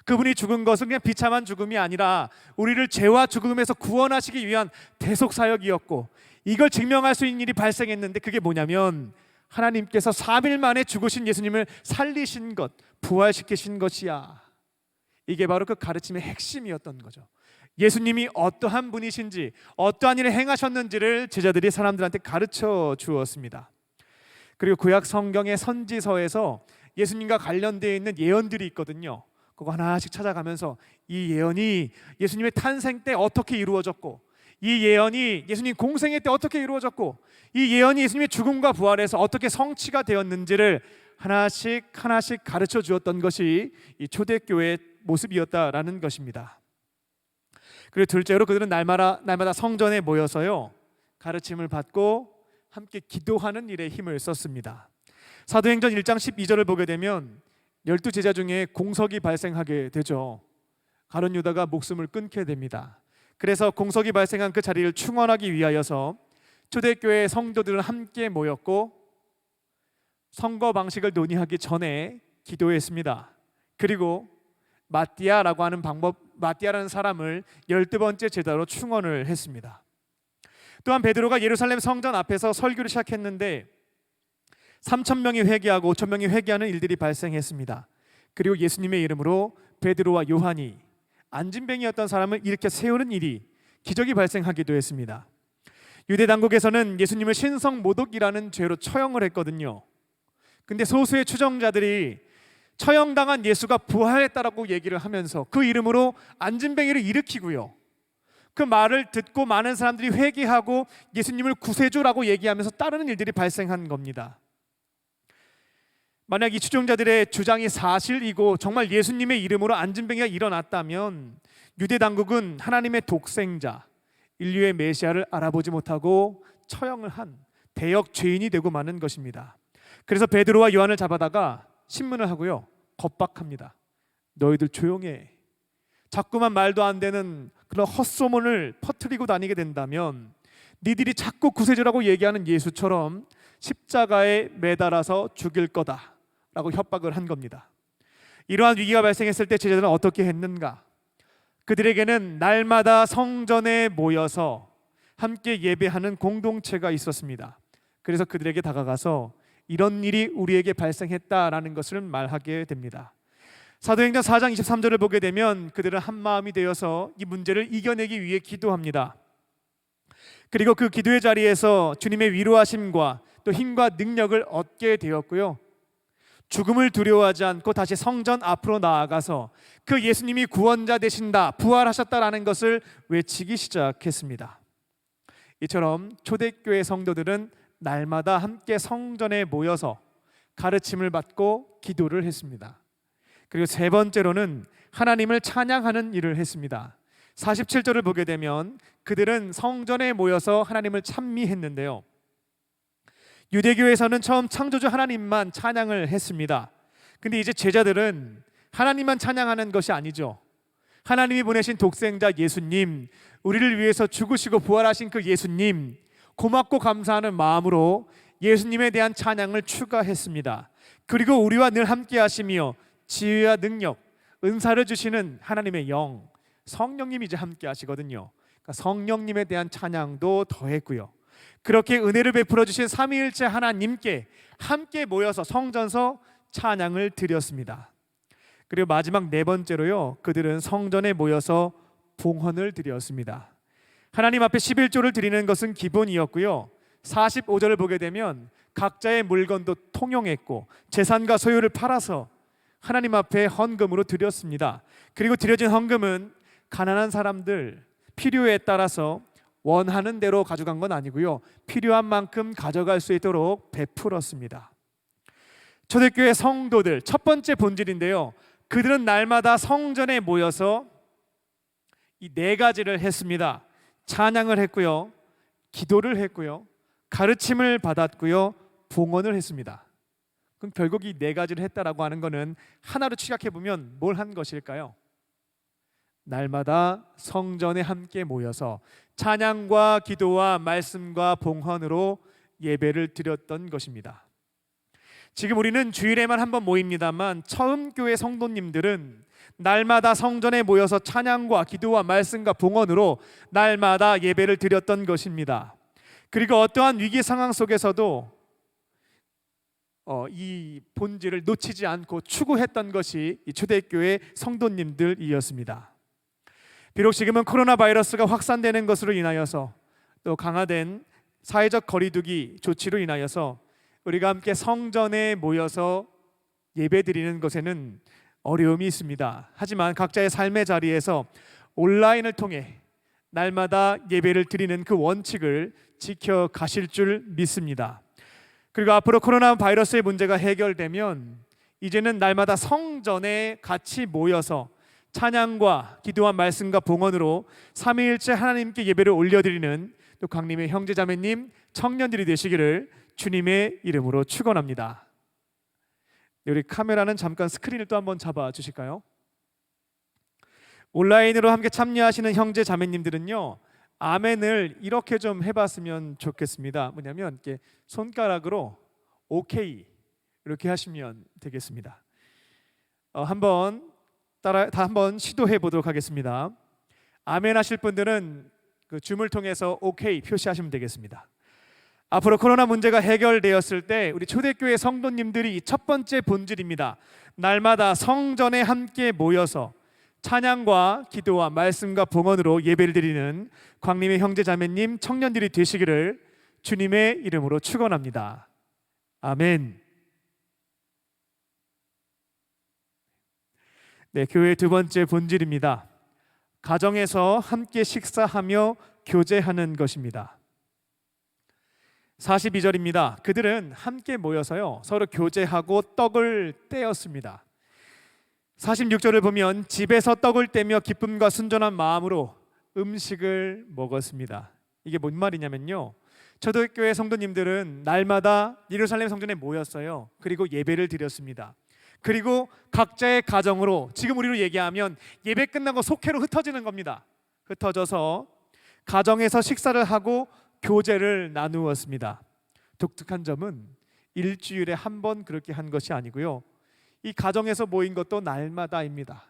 그분이 죽은 것은 그냥 비참한 죽음이 아니라 우리를 죄와 죽음에서 구원하시기 위한 대속 사역이었고, 이걸 증명할 수 있는 일이 발생했는데 그게 뭐냐면 하나님께서 3일 만에 죽으신 예수님을 살리신 것, 부활시키신 것이야. 이게 바로 그 가르침의 핵심이었던 거죠. 예수님이 어떠한 분이신지, 어떠한 일을 행하셨는지를 제자들이 사람들한테 가르쳐 주었습니다. 그리고 구약 성경의 선지서에서 예수님과 관련되어 있는 예언들이 있거든요. 그거 하나씩 찾아가면서 이 예언이 예수님의 탄생 때 어떻게 이루어졌고, 이 예언이 예수님 공생애 때 어떻게 이루어졌고, 이 예언이 예수님의 죽음과 부활에서 어떻게 성취가 되었는지를 하나씩 가르쳐 주었던 것이 이 초대교회의 모습이었다라는 것입니다. 그리고 둘째로 그들은 날마다 성전에 모여서요, 가르침을 받고 함께 기도하는 일에 힘을 썼습니다. 사도행전 1장 12절을 보게 되면 12제자 중에 공석이 발생하게 되죠. 가룟 유다가 목숨을 끊게 됩니다. 그래서 공석이 발생한 그 자리를 충원하기 위하여서 초대교회 성도들은 함께 모였고 선거 방식을 논의하기 전에 기도했습니다. 그리고 마띠아라는 사람을 12번째 제자로 충원을 했습니다. 또한 베드로가 예루살렘 성전 앞에서 설교를 시작했는데 3,000명이 회개하고 5,000명이 회개하는 일들이 발생했습니다. 그리고 예수님의 이름으로 베드로와 요한이 안진뱅이였던 사람을 일으켜 세우는 일이, 기적이 발생하기도 했습니다. 유대 당국에서는 예수님을 신성모독이라는 죄로 처형을 했거든요. 근데 소수의 추정자들이 처형당한 예수가 부활했다라고 얘기를 하면서 그 이름으로 안진뱅이를 일으키고요, 그 말을 듣고 많은 사람들이 회개하고 예수님을 구세주라고 얘기하면서 따르는 일들이 발생한 겁니다. 만약 이 추종자들의 주장이 사실이고 정말 예수님의 이름으로 안진뱅이가 일어났다면 유대 당국은 하나님의 독생자, 인류의 메시아를 알아보지 못하고 처형을 한 대역 죄인이 되고 마는 것입니다. 그래서 베드로와 요한을 잡아다가 신문을 하고요, 겁박합니다. 너희들 조용해. 자꾸만 말도 안 되는 그런 헛소문을 퍼뜨리고 다니게 된다면 니들이 자꾸 구세주라고 얘기하는 예수처럼 십자가에 매달아서 죽일 거다라고 협박을 한 겁니다. 이러한 위기가 발생했을 때 제자들은 어떻게 했는가? 그들에게는 날마다 성전에 모여서 함께 예배하는 공동체가 있었습니다. 그래서 그들에게 다가가서 이런 일이 우리에게 발생했다라는 것을 말하게 됩니다. 사도행전 4장 23절을 보게 되면 그들은 한 마음이 되어서 이 문제를 이겨내기 위해 기도합니다. 그리고 그 기도의 자리에서 주님의 위로하심과 또 힘과 능력을 얻게 되었고요, 죽음을 두려워하지 않고 다시 성전 앞으로 나아가서 그 예수님이 구원자 되신다, 부활하셨다라는 것을 외치기 시작했습니다. 이처럼 초대교회 성도들은 날마다 함께 성전에 모여서 가르침을 받고 기도를 했습니다. 그리고 세 번째로는 하나님을 찬양하는 일을 했습니다. 47절을 보게 되면 그들은 성전에 모여서 하나님을 찬미했는데요. 유대교에서는 처음 창조주 하나님만 찬양을 했습니다. 근데 이제 제자들은 하나님만 찬양하는 것이 아니죠. 하나님이 보내신 독생자 예수님, 우리를 위해서 죽으시고 부활하신 그 예수님, 고맙고 감사하는 마음으로 예수님에 대한 찬양을 추가했습니다. 그리고 우리와 늘 함께 하시며 지혜와 능력, 은사를 주시는 하나님의 영, 성령님이 이제 함께 하시거든요. 그러니까 성령님에 대한 찬양도 더했고요. 그렇게 은혜를 베풀어 주신 삼위일체 하나님께 함께 모여서 성전서 찬양을 드렸습니다. 그리고 마지막 네 번째로요, 그들은 성전에 모여서 봉헌을 드렸습니다. 하나님 앞에 11조를 드리는 것은 기본이었고요. 45절을 보게 되면 각자의 물건도 통용했고 재산과 소유를 팔아서 하나님 앞에 헌금으로 드렸습니다. 그리고 드려진 헌금은 가난한 사람들 필요에 따라서 원하는 대로 가져간 건 아니고요, 필요한 만큼 가져갈 수 있도록 베풀었습니다. 초대교회 성도들 첫 번째 본질인데요, 그들은 날마다 성전에 모여서 이 네 가지를 했습니다. 찬양을 했고요, 기도를 했고요, 가르침을 받았고요, 봉헌을 했습니다. 그럼 결국 이 네 가지를 했다라고 하는 것은 하나로 취약해 보면 뭘 한 것일까요? 날마다 성전에 함께 모여서 찬양과 기도와 말씀과 봉헌으로 예배를 드렸던 것입니다. 지금 우리는 주일에만 한번 모입니다만 처음 교회 성도님들은 날마다 성전에 모여서 찬양과 기도와 말씀과 봉헌으로 날마다 예배를 드렸던 것입니다. 그리고 어떠한 위기 상황 속에서도 이 본질을 놓치지 않고 추구했던 것이 이 초대교회 성도님들이었습니다. 비록 지금은 코로나 바이러스가 확산되는 것으로 인하여서 또 강화된 사회적 거리두기 조치로 인하여서 우리가 함께 성전에 모여서 예배드리는 것에는 어려움이 있습니다. 하지만 각자의 삶의 자리에서 온라인을 통해 날마다 예배를 드리는 그 원칙을 지켜가실 줄 믿습니다. 그리고 앞으로 코로나 바이러스의 문제가 해결되면 이제는 날마다 성전에 같이 모여서 찬양과 기도와 말씀과 봉헌으로 삼위일체 하나님께 예배를 올려드리는 또 강림의 형제자매님, 청년들이 되시기를 주님의 이름으로 축원합니다. 우리 카메라는 잠깐 스크린을 또 한번 잡아 주실까요? 온라인으로 함께 참여하시는 형제 자매님들은요, 아멘을 이렇게 좀 해봤으면 좋겠습니다. 뭐냐면 이렇게 손가락으로 오케이 이렇게 하시면 되겠습니다. 한번 시도해 보도록 하겠습니다. 아멘 하실 분들은 그 줌을 통해서 오케이 표시하시면 되겠습니다. 앞으로 코로나 문제가 해결되었을 때 우리 초대교회 성도님들이 이 첫 번째 본질입니다. 날마다 성전에 함께 모여서 찬양과 기도와 말씀과 봉헌으로 예배를 드리는 광림의 형제자매님, 청년들이 되시기를 주님의 이름으로 축원합니다. 아멘. 네, 교회의 두 번째 본질입니다. 가정에서 함께 식사하며 교제하는 것입니다. 42절입니다. 그들은 함께 모여서요 서로 교제하고 떡을 떼었습니다. 46절을 보면 집에서 떡을 떼며 기쁨과 순전한 마음으로 음식을 먹었습니다. 이게 뭔 말이냐면요, 초대교회 성도님들은 날마다 예루살렘 성전에 모였어요. 그리고 예배를 드렸습니다. 그리고 각자의 가정으로, 지금 우리로 얘기하면 예배 끝나고 속회로 흩어지는 겁니다. 흩어져서 가정에서 식사를 하고 교제를 나누었습니다. 독특한 점은 일주일에 한 번 그렇게 한 것이 아니고요, 이 가정에서 모인 것도 날마다입니다.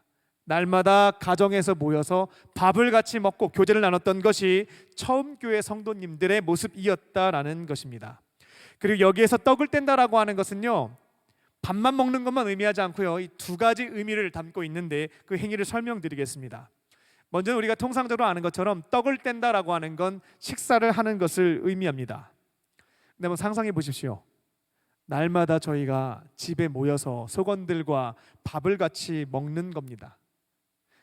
날마다 가정에서 모여서 밥을 같이 먹고 교제를 나눴던 것이 처음 교회 성도님들의 모습이었다라는 것입니다. 그리고 여기에서 떡을 뗀다라고 하는 것은요, 밥만 먹는 것만 의미하지 않고요, 이 두 가지 의미를 담고 있는데 그 행위를 설명드리겠습니다. 먼저 우리가 통상적으로 아는 것처럼 떡을 뗀다라고 하는 건 식사를 하는 것을 의미합니다. 근데 한번 상상해 보십시오. 날마다 저희가 집에 모여서 속원들과 밥을 같이 먹는 겁니다.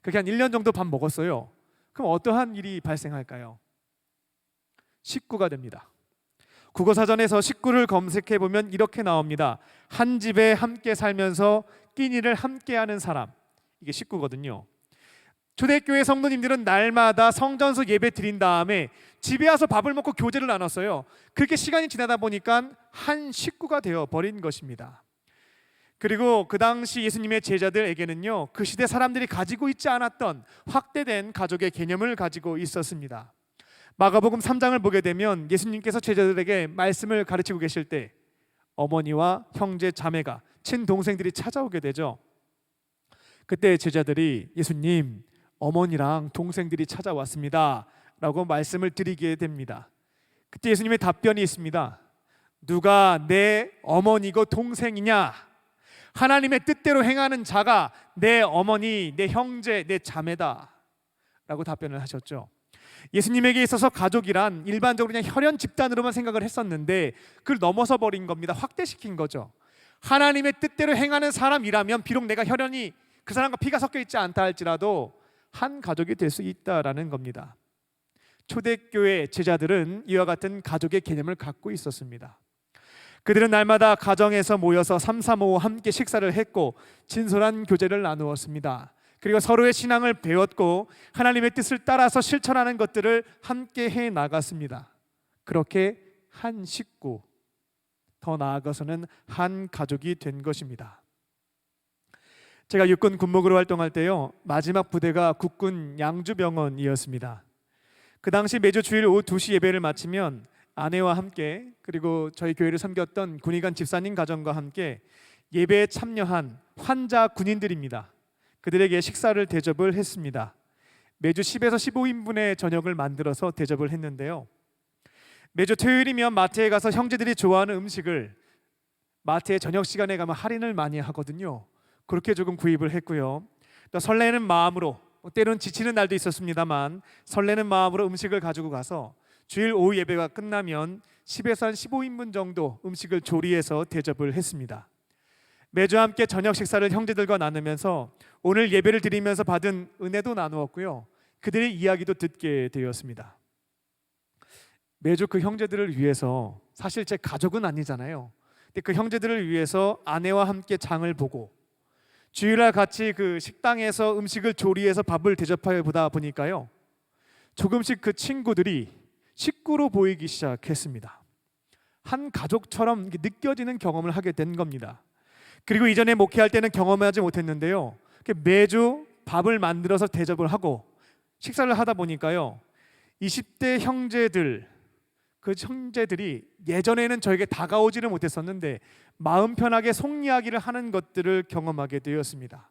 그렇게 한 1년 정도 밥 먹었어요. 그럼 어떠한 일이 발생할까요? 식구가 됩니다. 국어사전에서 식구를 검색해 보면 이렇게 나옵니다. 한 집에 함께 살면서 끼니를 함께하는 사람, 이게 식구거든요. 초대교회 성도님들은 날마다 성전서 예배 드린 다음에 집에 와서 밥을 먹고 교제를 나눴어요. 그렇게 시간이 지나다 보니까 한 식구가 되어 버린 것입니다. 그리고 그 당시 예수님의 제자들에게는요, 그 시대 사람들이 가지고 있지 않았던 확대된 가족의 개념을 가지고 있었습니다. 마가복음 3장을 보게 되면 예수님께서 제자들에게 말씀을 가르치고 계실 때 어머니와 형제 자매가 친동생들이 찾아오게 되죠. 그때 제자들이 예수님, 어머니랑 동생들이 찾아왔습니다 라고 말씀을 드리게 됩니다. 그때 예수님의 답변이 있습니다. 누가 내 어머니고 동생이냐? 하나님의 뜻대로 행하는 자가 내 어머니, 내 형제, 내 자매다 라고 답변을 하셨죠. 예수님에게 있어서 가족이란 일반적으로 그냥 혈연 집단으로만 생각을 했었는데 그걸 넘어서 버린 겁니다. 확대시킨 거죠. 하나님의 뜻대로 행하는 사람이라면 비록 내가 혈연이 그 사람과 피가 섞여 있지 않다 할지라도 한 가족이 될 수 있다라는 겁니다. 초대교회 제자들은 이와 같은 가족의 개념을 갖고 있었습니다. 그들은 날마다 가정에서 모여서 삼삼오오 함께 식사를 했고 진솔한 교제를 나누었습니다. 그리고 서로의 신앙을 배웠고 하나님의 뜻을 따라서 실천하는 것들을 함께 해 나갔습니다. 그렇게 한 식구, 더 나아가서는 한 가족이 된 것입니다. 제가 육군 군목으로 활동할 때요, 마지막 부대가 국군 양주병원이었습니다. 그 당시 매주 주일 오후 2시 예배를 마치면 아내와 함께 그리고 저희 교회를 섬겼던 군의관 집사님 가정과 함께 예배에 참여한 환자 군인들입니다. 그들에게 식사를 대접을 했습니다. 매주 10에서 15인분의 저녁을 만들어서 대접을 했는데요, 매주 토요일이면 마트에 가서 형제들이 좋아하는 음식을 마트에 저녁 시간에 가면 할인을 많이 하거든요. 그렇게 조금 구입을 했고요. 또 설레는 마음으로, 때로는 지치는 날도 있었습니다만 설레는 마음으로 음식을 가지고 가서 주일 오후 예배가 끝나면 10에서 한 15인분 정도 음식을 조리해서 대접을 했습니다. 매주 함께 저녁 식사를 형제들과 나누면서 오늘 예배를 드리면서 받은 은혜도 나누었고요, 그들의 이야기도 듣게 되었습니다. 매주 그 형제들을 위해서, 사실 제 가족은 아니잖아요. 근데 그 형제들을 위해서 아내와 함께 장을 보고 주일날 같이 그 식당에서 음식을 조리해서 밥을 대접하여 보다 보니까요, 조금씩 그 친구들이 식구로 보이기 시작했습니다. 한 가족처럼 느껴지는 경험을 하게 된 겁니다. 그리고 이전에 목회할 때는 경험하지 못했는데요, 매주 밥을 만들어서 대접을 하고 식사를 하다 보니까요, 20대 형제들, 그 형제들이 예전에는 저에게 다가오지를 못했었는데 마음 편하게 속 이야기를 하는 것들을 경험하게 되었습니다.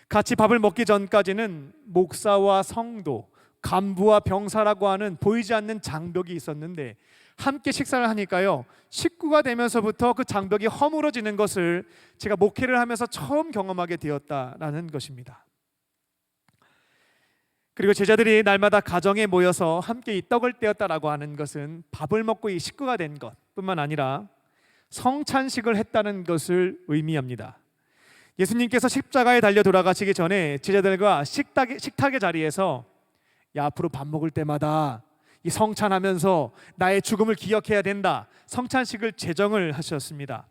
같이 밥을 먹기 전까지는 목사와 성도, 간부와 병사라고 하는 보이지 않는 장벽이 있었는데 함께 식사를 하니까요, 식구가 되면서부터 그 장벽이 허물어지는 것을 제가 목회를 하면서 처음 경험하게 되었다라는 것입니다. 그리고 제자들이 날마다 가정에 모여서 함께 이 떡을 떼었다라고 하는 것은 밥을 먹고 이 식구가 된 것뿐만 아니라 성찬식을 했다는 것을 의미합니다. 예수님께서 십자가에 달려 돌아가시기 전에 제자들과 식탁의 자리에서 앞으로 밥 먹을 때마다 이 성찬하면서 나의 죽음을 기억해야 된다, 성찬식을 제정을 하셨습니다.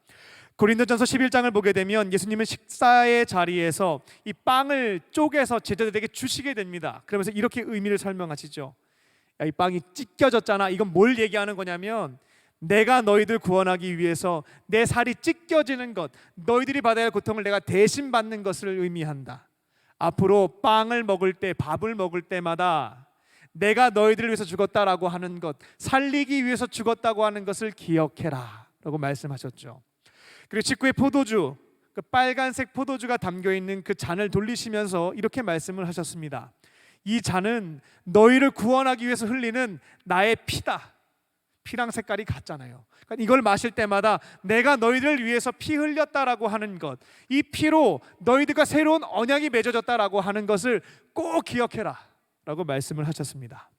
고린도전서 11장을 보게 되면 예수님은 식사의 자리에서 이 빵을 쪼개서 제자들에게 주시게 됩니다. 그러면서 이렇게 의미를 설명하시죠. 야, 이 빵이 찢겨졌잖아. 이건 뭘 얘기하는 거냐면 내가 너희들 구원하기 위해서 내 살이 찢겨지는 것, 너희들이 받아야 할 고통을 내가 대신 받는 것을 의미한다. 앞으로 빵을 먹을 때, 밥을 먹을 때마다 내가 너희들을 위해서 죽었다라고 하는 것, 살리기 위해서 죽었다고 하는 것을 기억해라 라고 말씀하셨죠. 그리고 직후에 포도주, 그 빨간색 포도주가 담겨있는 그 잔을 돌리시면서 이렇게 말씀을 하셨습니다. 이 잔은 너희를 구원하기 위해서 흘리는 나의 피다. 피랑 색깔이 같잖아요. 그러니까 이걸 마실 때마다 내가 너희들을 위해서 피 흘렸다라고 하는 것, 이 피로 너희들과 새로운 언약이 맺어졌다라고 하는 것을 꼭 기억해라 라고 말씀을 하셨습니다.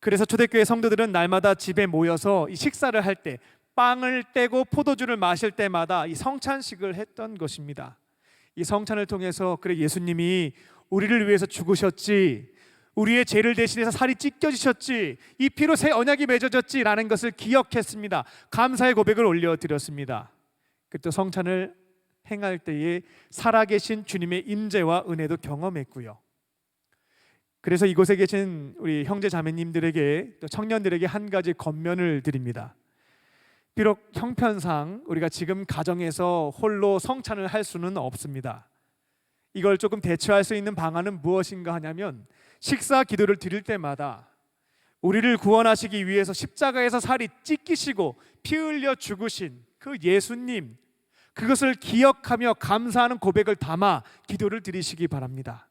그래서 초대교회 성도들은 날마다 집에 모여서 이 식사를 할 때, 빵을 떼고 포도주를 마실 때마다 이 성찬식을 했던 것입니다. 이 성찬을 통해서 그래 예수님이 우리를 위해서 죽으셨지, 우리의 죄를 대신해서 살이 찢겨지셨지, 이 피로 새 언약이 맺어졌지라는 것을 기억했습니다. 감사의 고백을 올려드렸습니다. 그때 성찬을 행할 때에 살아계신 주님의 임재와 은혜도 경험했고요. 그래서 이곳에 계신 우리 형제 자매님들에게 또 청년들에게 한 가지 권면을 드립니다. 비록 형편상 우리가 지금 가정에서 홀로 성찬을 할 수는 없습니다. 이걸 조금 대처할 수 있는 방안은 무엇인가 하냐면, 식사 기도를 드릴 때마다 우리를 구원하시기 위해서 십자가에서 살이 찢기시고 피 흘려 죽으신 그 예수님, 그것을 기억하며 감사하는 고백을 담아 기도를 드리시기 바랍니다.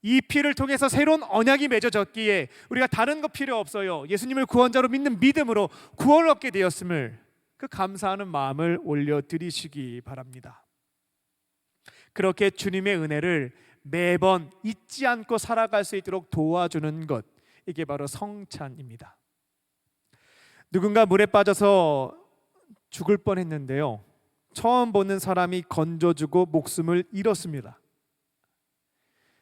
이 피를 통해서 새로운 언약이 맺어졌기에 우리가 다른 거 필요 없어요. 예수님을 구원자로 믿는 믿음으로 구원을 얻게 되었음을, 그 감사하는 마음을 올려드리시기 바랍니다. 그렇게 주님의 은혜를 매번 잊지 않고 살아갈 수 있도록 도와주는 것, 이게 바로 성찬입니다. 누군가 물에 빠져서 죽을 뻔했는데요, 처음 보는 사람이 건져주고 목숨을 잃었습니다.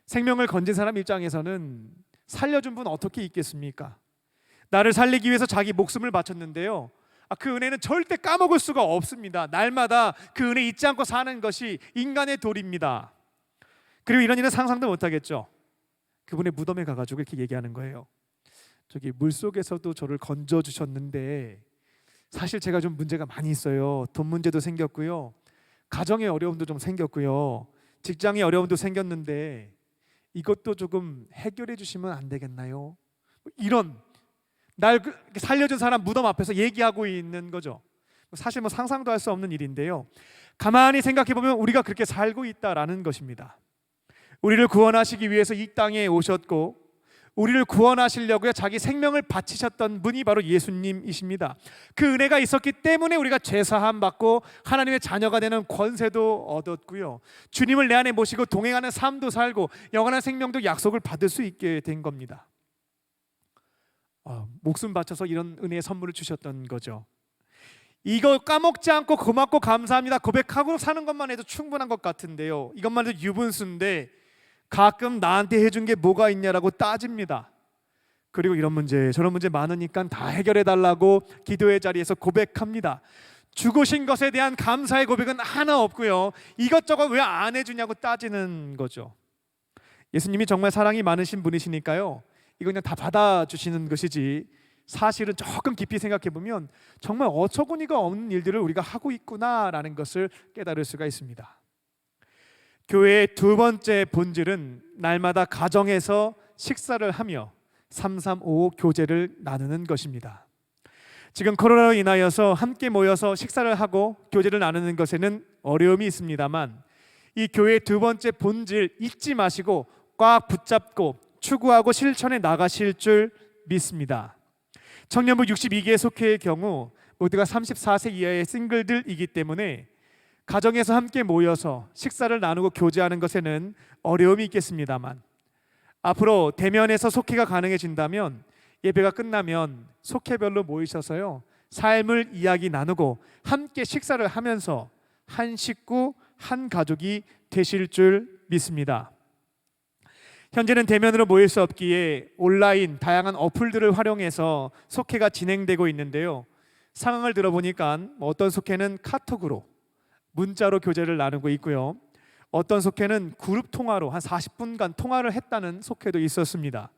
생명을 건진 사람 입장에서는 살려준 분 어떻게 있겠습니까? 나를 살리기 위해서 자기 목숨을 바쳤는데요, 그 은혜는 절대 까먹을 수가 없습니다. 날마다 그 은혜 잊지 않고 사는 것이 인간의 도리입니다. 그리고 이런 일은 상상도 못하겠죠. 그분의 무덤에 가가지고 이렇게 얘기하는 거예요. 저기 물속에서도 저를 건져주셨는데 사실 제가 좀 문제가 많이 있어요. 돈 문제도 생겼고요, 가정의 어려움도 좀 생겼고요, 직장의 어려움도 생겼는데 이것도 조금 해결해 주시면 안 되겠나요? 이런, 날 살려준 사람 무덤 앞에서 얘기하고 있는 거죠. 사실 상상도 할 수 없는 일인데요, 가만히 생각해 보면 우리가 그렇게 살고 있다라는 것입니다. 우리를 구원하시기 위해서 이 땅에 오셨고 우리를 구원하시려고 자기 생명을 바치셨던 분이 바로 예수님이십니다. 그 은혜가 있었기 때문에 우리가 죄사함 받고 하나님의 자녀가 되는 권세도 얻었고요, 주님을 내 안에 모시고 동행하는 삶도 살고 영원한 생명도 약속을 받을 수 있게 된 겁니다. 목숨 바쳐서 이런 은혜의 선물을 주셨던 거죠. 이거 까먹지 않고 고맙고 감사합니다 고백하고 사는 것만 해도 충분한 것 같은데요, 이것만 해도 유분수인데 가끔 나한테 해준 게 뭐가 있냐라고 따집니다. 그리고 이런 문제 저런 문제 많으니까 다 해결해 달라고 기도의 자리에서 고백합니다. 죽으신 것에 대한 감사의 고백은 하나 없고요, 이것저것 왜 안 해주냐고 따지는 거죠. 예수님이 정말 사랑이 많으신 분이시니까요, 이거 그냥 다 받아주시는 것이지, 사실은 조금 깊이 생각해 보면 정말 어처구니가 없는 일들을 우리가 하고 있구나라는 것을 깨달을 수가 있습니다. 교회의 두 번째 본질은 날마다 가정에서 식사를 하며 335 교제를 나누는 것입니다. 지금 코로나로 인하여서 함께 모여서 식사를 하고 교제를 나누는 것에는 어려움이 있습니다만, 이 교회의 두 번째 본질 잊지 마시고 꽉 붙잡고 추구하고 실천해 나가실 줄 믿습니다. 청년부 62개 속회의 경우 모두가 34세 이하의 싱글들이기 때문에 가정에서 함께 모여서 식사를 나누고 교제하는 것에는 어려움이 있겠습니다만, 앞으로 대면에서 속회가 가능해진다면 예배가 끝나면 속회별로 모이셔서요, 삶을 이야기 나누고 함께 식사를 하면서 한 식구 한 가족이 되실 줄 믿습니다. 현재는 대면으로 모일 수 없기에 온라인 다양한 어플들을 활용해서 속회가 진행되고 있는데요, 상황을 들어보니까 어떤 속회는 카톡으로 문자로 교제를 나누고 있고요, 어떤 속회는 그룹 통화로 한 40분간 통화를 했다는 속회도 있었습니다.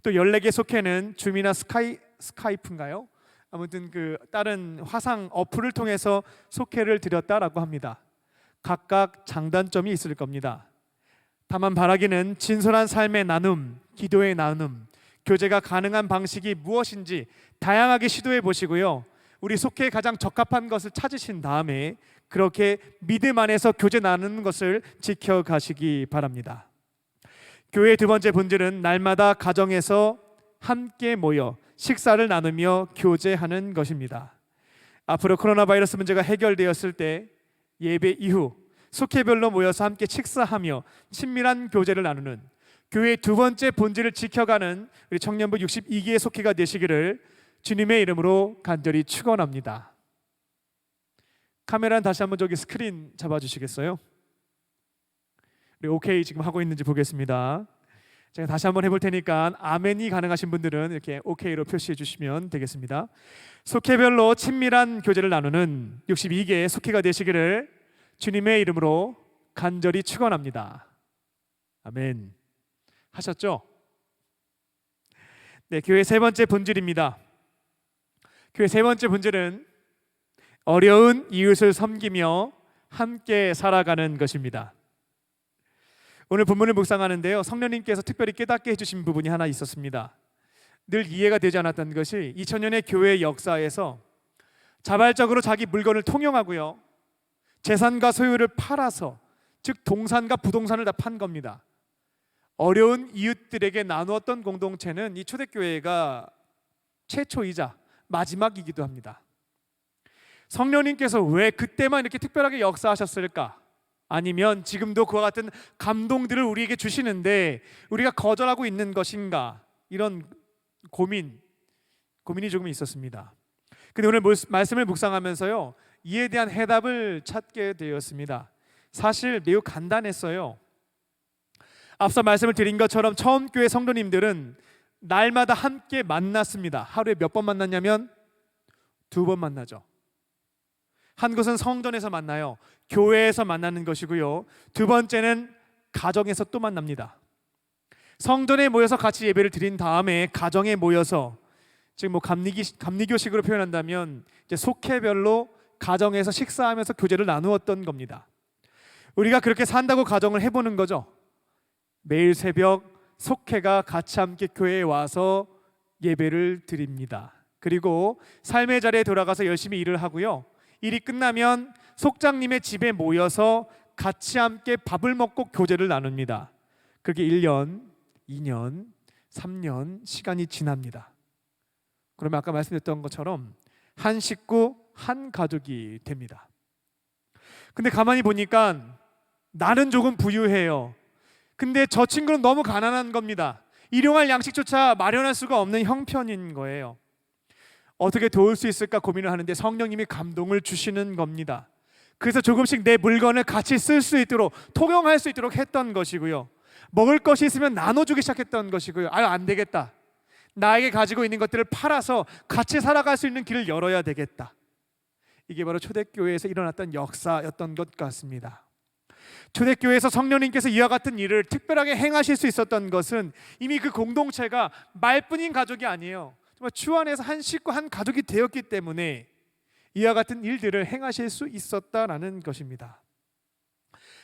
또 14개 속회는 줌이나 스카이프인가요? 아무튼 그 다른 화상 어플을 통해서 속회를 드렸다라고 합니다. 각각 장단점이 있을 겁니다. 다만 바라기는 진솔한 삶의 나눔, 기도의 나눔, 교제가 가능한 방식이 무엇인지 다양하게 시도해 보시고요, 우리 속회에 가장 적합한 것을 찾으신 다음에 그렇게 믿음 안에서 교제 나누는 것을 지켜가시기 바랍니다. 교회의 두 번째 본질은 날마다 가정에서 함께 모여 식사를 나누며 교제하는 것입니다. 앞으로 코로나 바이러스 문제가 해결되었을 때 예배 이후 속회별로 모여서 함께 식사하며 친밀한 교제를 나누는 교회의 두 번째 본질을 지켜가는 우리 청년부 62기의 속회가 되시기를 주님의 이름으로 간절히 축원합니다. 카메라는 다시 한번 저기 스크린 잡아주시겠어요? 우리 오케이 지금 하고 있는지 보겠습니다. 제가 다시 한번 해볼 테니까 아멘이 가능하신 분들은 이렇게 오케이로 표시해 주시면 되겠습니다. 속회별로 친밀한 교제를 나누는 62개의 속회가 되시기를 주님의 이름으로 간절히 축원합니다. 아멘. 하셨죠? 네, 교회 세 번째 본질입니다. 교회 세 번째 본질은 어려운 이웃을 섬기며 함께 살아가는 것입니다. 오늘 본문을 묵상하는데요, 성령님께서 특별히 깨닫게 해주신 부분이 하나 있었습니다. 늘 이해가 되지 않았던 것이 2000년의 교회 역사에서 자발적으로 자기 물건을 통용하고요, 재산과 소유를 팔아서, 즉 동산과 부동산을 다 판 겁니다. 어려운 이웃들에게 나누었던 공동체는 이 초대교회가 최초이자 마지막이기도 합니다. 성령님께서 왜 그때만 이렇게 특별하게 역사하셨을까? 아니면 지금도 그와 같은 감동들을 우리에게 주시는데 우리가 거절하고 있는 것인가? 이런 고민이 조금 있었습니다. 근데 오늘 말씀을 묵상하면서요, 이에 대한 해답을 찾게 되었습니다. 사실 매우 간단했어요. 앞서 말씀을 드린 것처럼 처음 교회 성도님들은 날마다 함께 만났습니다. 하루에 몇 번 만났냐면 2번 만나죠. 한 곳은 성전에서 만나요. 교회에서 만나는 것이고요. 두 번째는 가정에서 또 만납니다. 성전에 모여서 같이 예배를 드린 다음에 가정에 모여서, 지금 뭐 감리교식으로 표현한다면 이제 속회별로 가정에서 식사하면서 교제를 나누었던 겁니다. 우리가 그렇게 산다고 가정을 해보는 거죠. 매일 새벽 속회가 같이 함께 교회에 와서 예배를 드립니다. 그리고 삶의 자리에 돌아가서 열심히 일을 하고요, 일이 끝나면 속장님의 집에 모여서 같이 함께 밥을 먹고 교제를 나눕니다. 그게 1년, 2년, 3년 시간이 지납니다. 그러면 아까 말씀드렸던 것처럼 한 식구, 한 가족이 됩니다. 근데 가만히 보니까 나는 조금 부유해요. 근데 저 친구는 너무 가난한 겁니다. 일용할 양식조차 마련할 수가 없는 형편인 거예요. 어떻게 도울 수 있을까 고민을 하는데 성령님이 감동을 주시는 겁니다. 그래서 조금씩 내 물건을 같이 쓸 수 있도록, 통용할 수 있도록 했던 것이고요, 먹을 것이 있으면 나눠주기 시작했던 것이고요. 안 되겠다, 나에게 가지고 있는 것들을 팔아서 같이 살아갈 수 있는 길을 열어야 되겠다. 이게 바로 초대교회에서 일어났던 역사였던 것 같습니다. 초대교회에서 성령님께서 이와 같은 일을 특별하게 행하실 수 있었던 것은 이미 그 공동체가 말뿐인 가족이 아니에요. 정말 주 안에서 한 식구, 한 가족이 되었기 때문에 이와 같은 일들을 행하실 수 있었다라는 것입니다.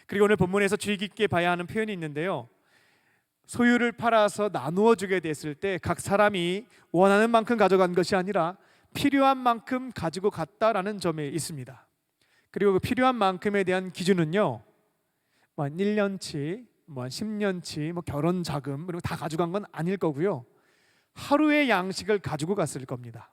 그리고 오늘 본문에서 주의 깊게 봐야 하는 표현이 있는데요, 소유를 팔아서 나누어 주게 됐을 때 각 사람이 원하는 만큼 가져간 것이 아니라 필요한 만큼 가지고 갔다라는 점에 있습니다. 그리고 그 필요한 만큼에 대한 기준은요, 한 1년치, 한 10년치, 결혼 자금 그리고 다 가져간 건 아닐 거고요, 하루의 양식을 가지고 갔을 겁니다.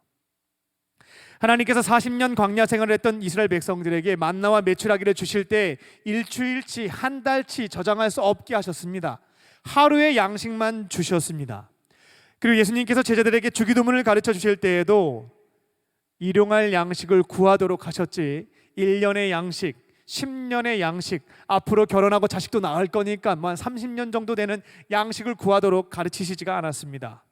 하나님께서 40년 광야 생활을 했던 이스라엘 백성들에게 만나와 메추라기를 주실 때 일주일치, 한 달치 저장할 수 없게 하셨습니다. 하루의 양식만 주셨습니다. 그리고 예수님께서 제자들에게 주기도문을 가르쳐 주실 때에도 일용할 양식을 구하도록 하셨지, 1년의 양식, 10년의 양식, 앞으로 결혼하고 자식도 낳을 거니까 한 30년 정도 되는 양식을 구하도록 가르치시지가 않았습니다.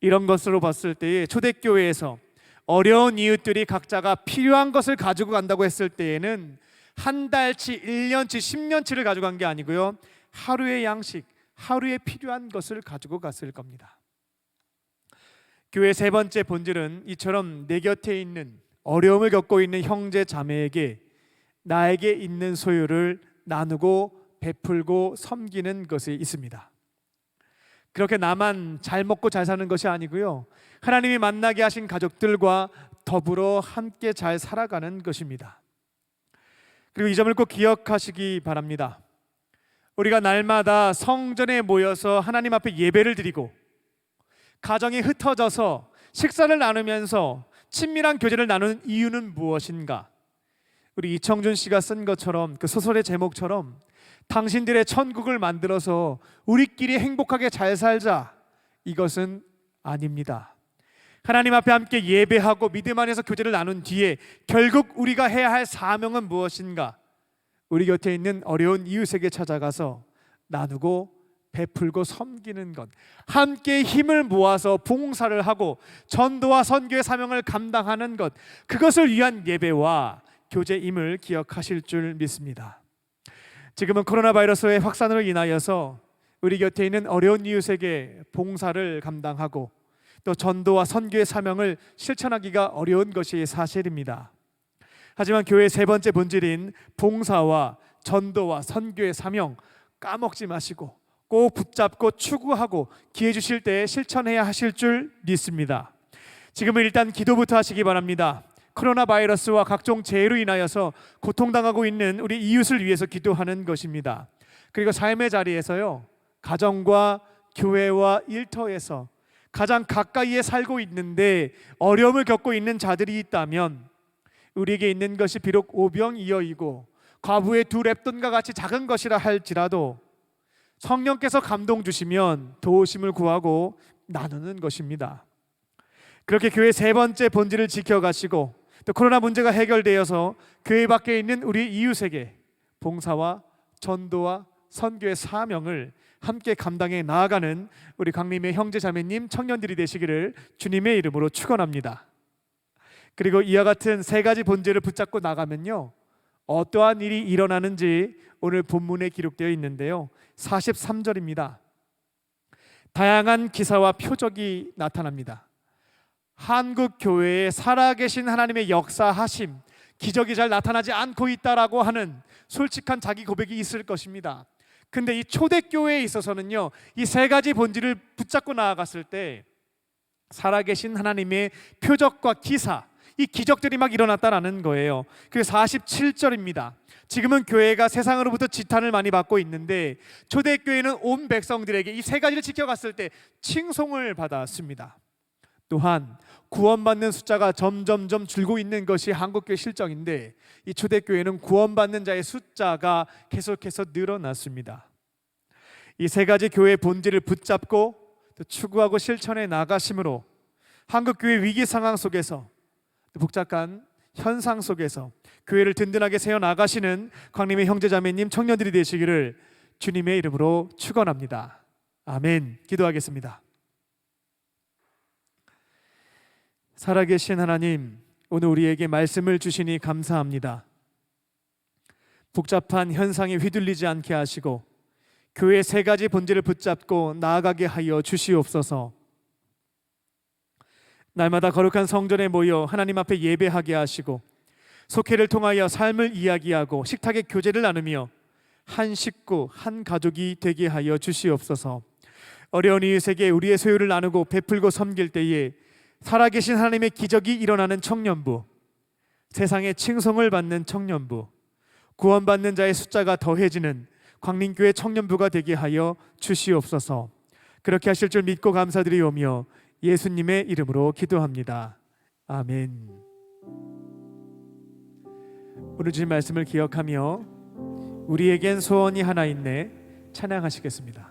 이런 것으로 봤을 때에 초대교회에서 어려운 이웃들이 각자가 필요한 것을 가지고 간다고 했을 때에는 한 달치, 1년치, 10년치를 가져간 게 아니고요, 하루의 양식, 하루에 필요한 것을 가지고 갔을 겁니다. 교회의 세 번째 본질은 이처럼 내 곁에 있는, 어려움을 겪고 있는 형제 자매에게 나에게 있는 소유를 나누고 베풀고 섬기는 것이 있습니다. 그렇게 나만 잘 먹고 잘 사는 것이 아니고요, 하나님이 만나게 하신 가족들과 더불어 함께 잘 살아가는 것입니다. 그리고 이 점을 꼭 기억하시기 바랍니다. 우리가 날마다 성전에 모여서 하나님 앞에 예배를 드리고 가정이 흩어져서 식사를 나누면서 친밀한 교제를 나누는 이유는 무엇인가? 우리 이청준 씨가 쓴 것처럼, 그 소설의 제목처럼 당신들의 천국을 만들어서 우리끼리 행복하게 잘 살자, 이것은 아닙니다. 하나님 앞에 함께 예배하고 믿음 안에서 교제를 나눈 뒤에 결국 우리가 해야 할 사명은 무엇인가? 우리 곁에 있는 어려운 이웃에게 찾아가서 나누고 베풀고 섬기는 것, 함께 힘을 모아서 봉사를 하고 전도와 선교의 사명을 감당하는 것, 그것을 위한 예배와 교제임을 기억하실 줄 믿습니다. 지금은 코로나 바이러스의 확산으로 인하여서 우리 곁에 있는 어려운 이웃에게 봉사를 감당하고 또 전도와 선교의 사명을 실천하기가 어려운 것이 사실입니다. 하지만 교회의 세 번째 본질인 봉사와 전도와 선교의 사명 까먹지 마시고 꼭 붙잡고 추구하고 기회 주실 때 실천해야 하실 줄 믿습니다. 지금은 일단 기도부터 하시기 바랍니다. 코로나 바이러스와 각종 재해로 인하여서 고통당하고 있는 우리 이웃을 위해서 기도하는 것입니다. 그리고 삶의 자리에서요, 가정과 교회와 일터에서 가장 가까이에 살고 있는데 어려움을 겪고 있는 자들이 있다면 우리에게 있는 것이 비록 오병이어이고 과부의 두 랩돈과 같이 작은 것이라 할지라도 성령께서 감동 주시면 도우심을 구하고 나누는 것입니다. 그렇게 교회 세 번째 본질을 지켜가시고 또 코로나 문제가 해결되어서 교회 밖에 있는 우리 이웃에게 봉사와 전도와 선교의 사명을 함께 감당해 나아가는 우리 강림의 형제 자매님 청년들이 되시기를 주님의 이름으로 축원합니다. 그리고 이와 같은 세 가지 본질을 붙잡고 나가면요, 어떠한 일이 일어나는지 오늘 본문에 기록되어 있는데요, 43절입니다. 다양한 기사와 표적이 나타납니다. 한국 교회에 살아계신 하나님의 역사하심, 기적이 잘 나타나지 않고 있다라고 하는 솔직한 자기 고백이 있을 것입니다. 근데 이 초대교회에 있어서는요, 이 세 가지 본질을 붙잡고 나아갔을 때 살아계신 하나님의 표적과 기사, 이 기적들이 막 일어났다라는 거예요. 그래서 47절입니다. 지금은 교회가 세상으로부터 지탄을 많이 받고 있는데 초대교회는 온 백성들에게 이 세 가지를 지켜갔을 때 칭송을 받았습니다. 또한 구원받는 숫자가 점점점 줄고 있는 것이 한국교회 실정인데 이 초대교회는 구원받는 자의 숫자가 계속해서 늘어났습니다. 이 세 가지 교회의 본질을 붙잡고 또 추구하고 실천해 나가심으로 한국교회 위기 상황 속에서 복잡한 현상 속에서 교회를 든든하게 세워나가시는 광림의 형제자매님 청년들이 되시기를 주님의 이름으로 축원합니다. 아멘. 기도하겠습니다. 살아계신 하나님, 오늘 우리에게 말씀을 주시니 감사합니다. 복잡한 현상에 휘둘리지 않게 하시고 교회의 세 가지 본질을 붙잡고 나아가게 하여 주시옵소서. 날마다 거룩한 성전에 모여 하나님 앞에 예배하게 하시고 속회를 통하여 삶을 이야기하고 식탁의 교제를 나누며 한 식구 한 가족이 되게 하여 주시옵소서. 어려운 이웃에게 우리의 소유를 나누고 베풀고 섬길 때에 살아계신 하나님의 기적이 일어나는 청년부, 세상의 칭송을 받는 청년부, 구원받는 자의 숫자가 더해지는 광림교회 청년부가 되게 하여 주시옵소서. 그렇게 하실 줄 믿고 감사드리오며 예수님의 이름으로 기도합니다. 아멘. 오늘 주신 말씀을 기억하며 우리에겐 소원이 하나 있네 찬양하시겠습니다.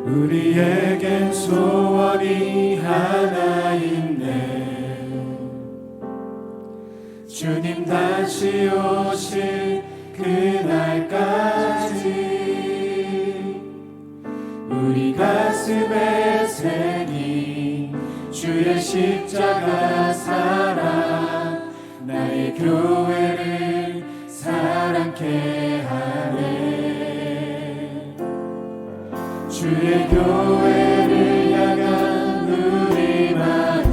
우리에겐 소원이 하나 있네. 주님 다시 오실 그날까지 우리 가슴에 새긴 주의 십자가 사랑 나의 교회를 사랑케 하네. 주의 교회를 향한 우리 마음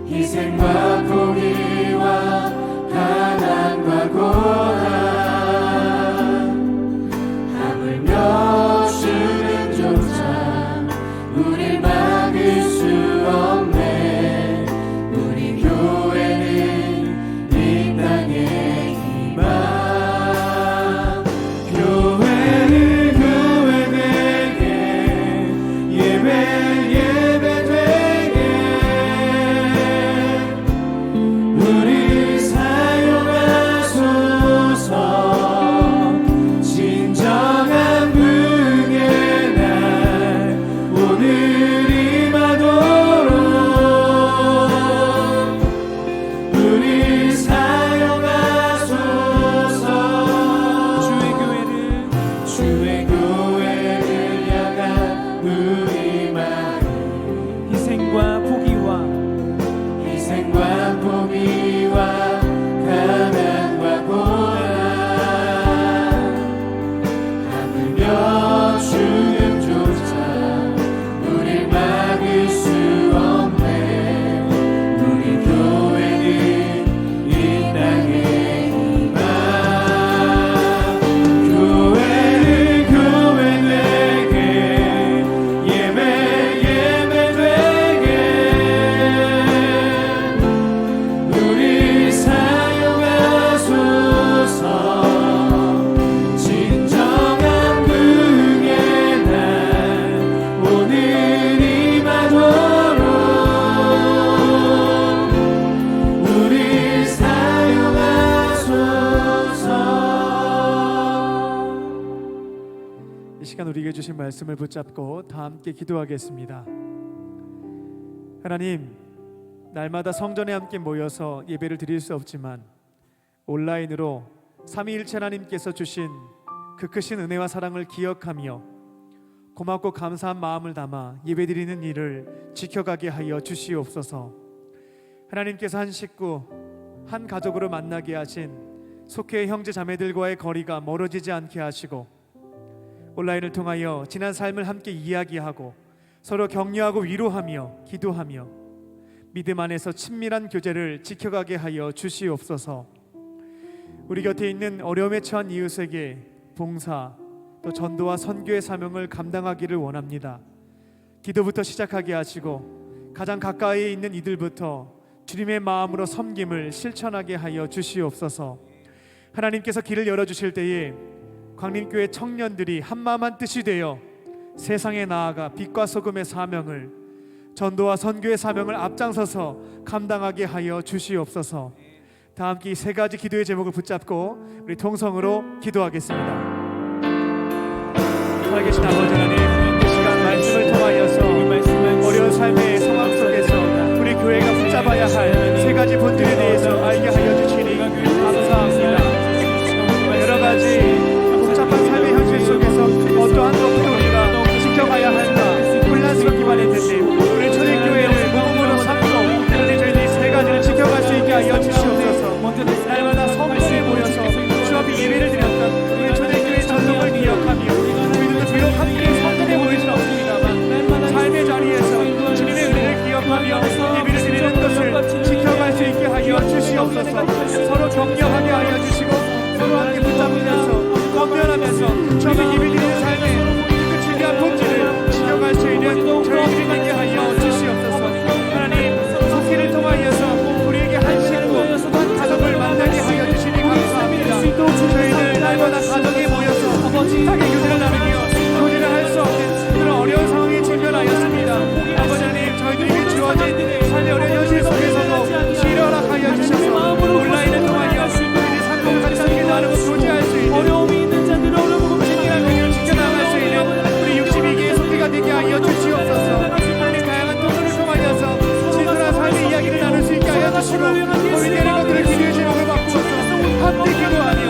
희생과 포기와 가난과 고난 하물며 주는 조차 우릴 막을 수 없네. 우리 교회는 이 땅의 희망. 교회는 말씀을 붙잡고 다 함께 기도하겠습니다. 하나님, 날마다 성전에 함께 모여서 예배를 드릴 수 없지만 온라인으로 삼위일체 하나님께서 주신 그 크신 은혜와 사랑을 기억하며 고맙고 감사한 마음을 담아 예배드리는 일을 지켜가게 하여 주시옵소서. 하나님께서 한 식구, 한 가족으로 만나게 하신 속회의 형제 자매들과의 거리가 멀어지지 않게 하시고 온라인을 통하여 지난 삶을 함께 이야기하고 서로 격려하고 위로하며 기도하며 믿음 안에서 친밀한 교제를 지켜가게 하여 주시옵소서. 우리 곁에 있는 어려움에 처한 이웃에게 봉사 또 전도와 선교의 사명을 감당하기를 원합니다. 기도부터 시작하게 하시고 가장 가까이에 있는 이들부터 주님의 마음으로 섬김을 실천하게 하여 주시옵소서. 하나님께서 길을 열어주실 때에 광림교회 청년들이 한마음 한뜻이 되어 세상에 나아가 빛과 소금의 사명을, 전도와 선교의 사명을 앞장서서 감당하게 하여 주시옵소서. 다 함께 이 세 가지 기도의 제목을 붙잡고 우리 통성으로 기도하겠습니다. 살아계신 아버지 하나님, 이 시간 말씀을 통하여서 어려운 삶의 상황 속에서 우리 교회가 붙잡아야 할 세 가지 본질에 대해서 알게 하여 주시니 감사합니다. 여러 가지 복잡한 삶의 현실 속에서 어떠한 것부터 우리가 지켜가야 할까 혼란스럽기만 했는데 우리 초대교회를 모범으로 삼고 그런데 저희들이 세 가지를 지켜갈 수 있게 하여 주시옵소서. 날마다 성전에 모여서 주 앞에 예배를 드렸던 우리 초대교회 전통을 기억하며 우리들도 비록 함께 성전에 모이진 없습니다만 삶의 자리에서 주님의 은혜를 기억하며 예배를 드리는 것을 지켜갈 수 있게 하여 주시옵소서. 서로 격려하게 하여 주시고 서로 함께 붙잡으면서 건면하면서 주 앞에 예배드리는 삶의 그 중요한 본질을 지켜갈 수 있는 저희들이 되게 하여 주시옵소서. 하나님, 속기를 통하여서 우리에게 한 식구 한 가족을 만나게 하여 주시니 감사합니다. 저희들 날마다 가정에 모여서 식탁의 교제를 나누며 교제를 할 수 없는 그런 어려운 상황에 직면하였습니다. 아버지 하나님, 저희들에게 주어진 삶의 어려운 현실 속에서도 지혜를 허락하여 주셔서 온라인을 통하여 우리의 삶을 같이 함께 나누고 교제할 수 있는 어려움이 있는 자들을 어려움을 친밀한 교제를 지켜나갈 수 있는 우리 62개의 속회가 되게 하여 주시옵소서. 하나님, 다양한 통로를 통하여서 진솔한 삶의 이야기를 나눌 수 있게 하여 주시고 고민되는 것들을 기도의 제목을 바꾸어서 함께 기도하며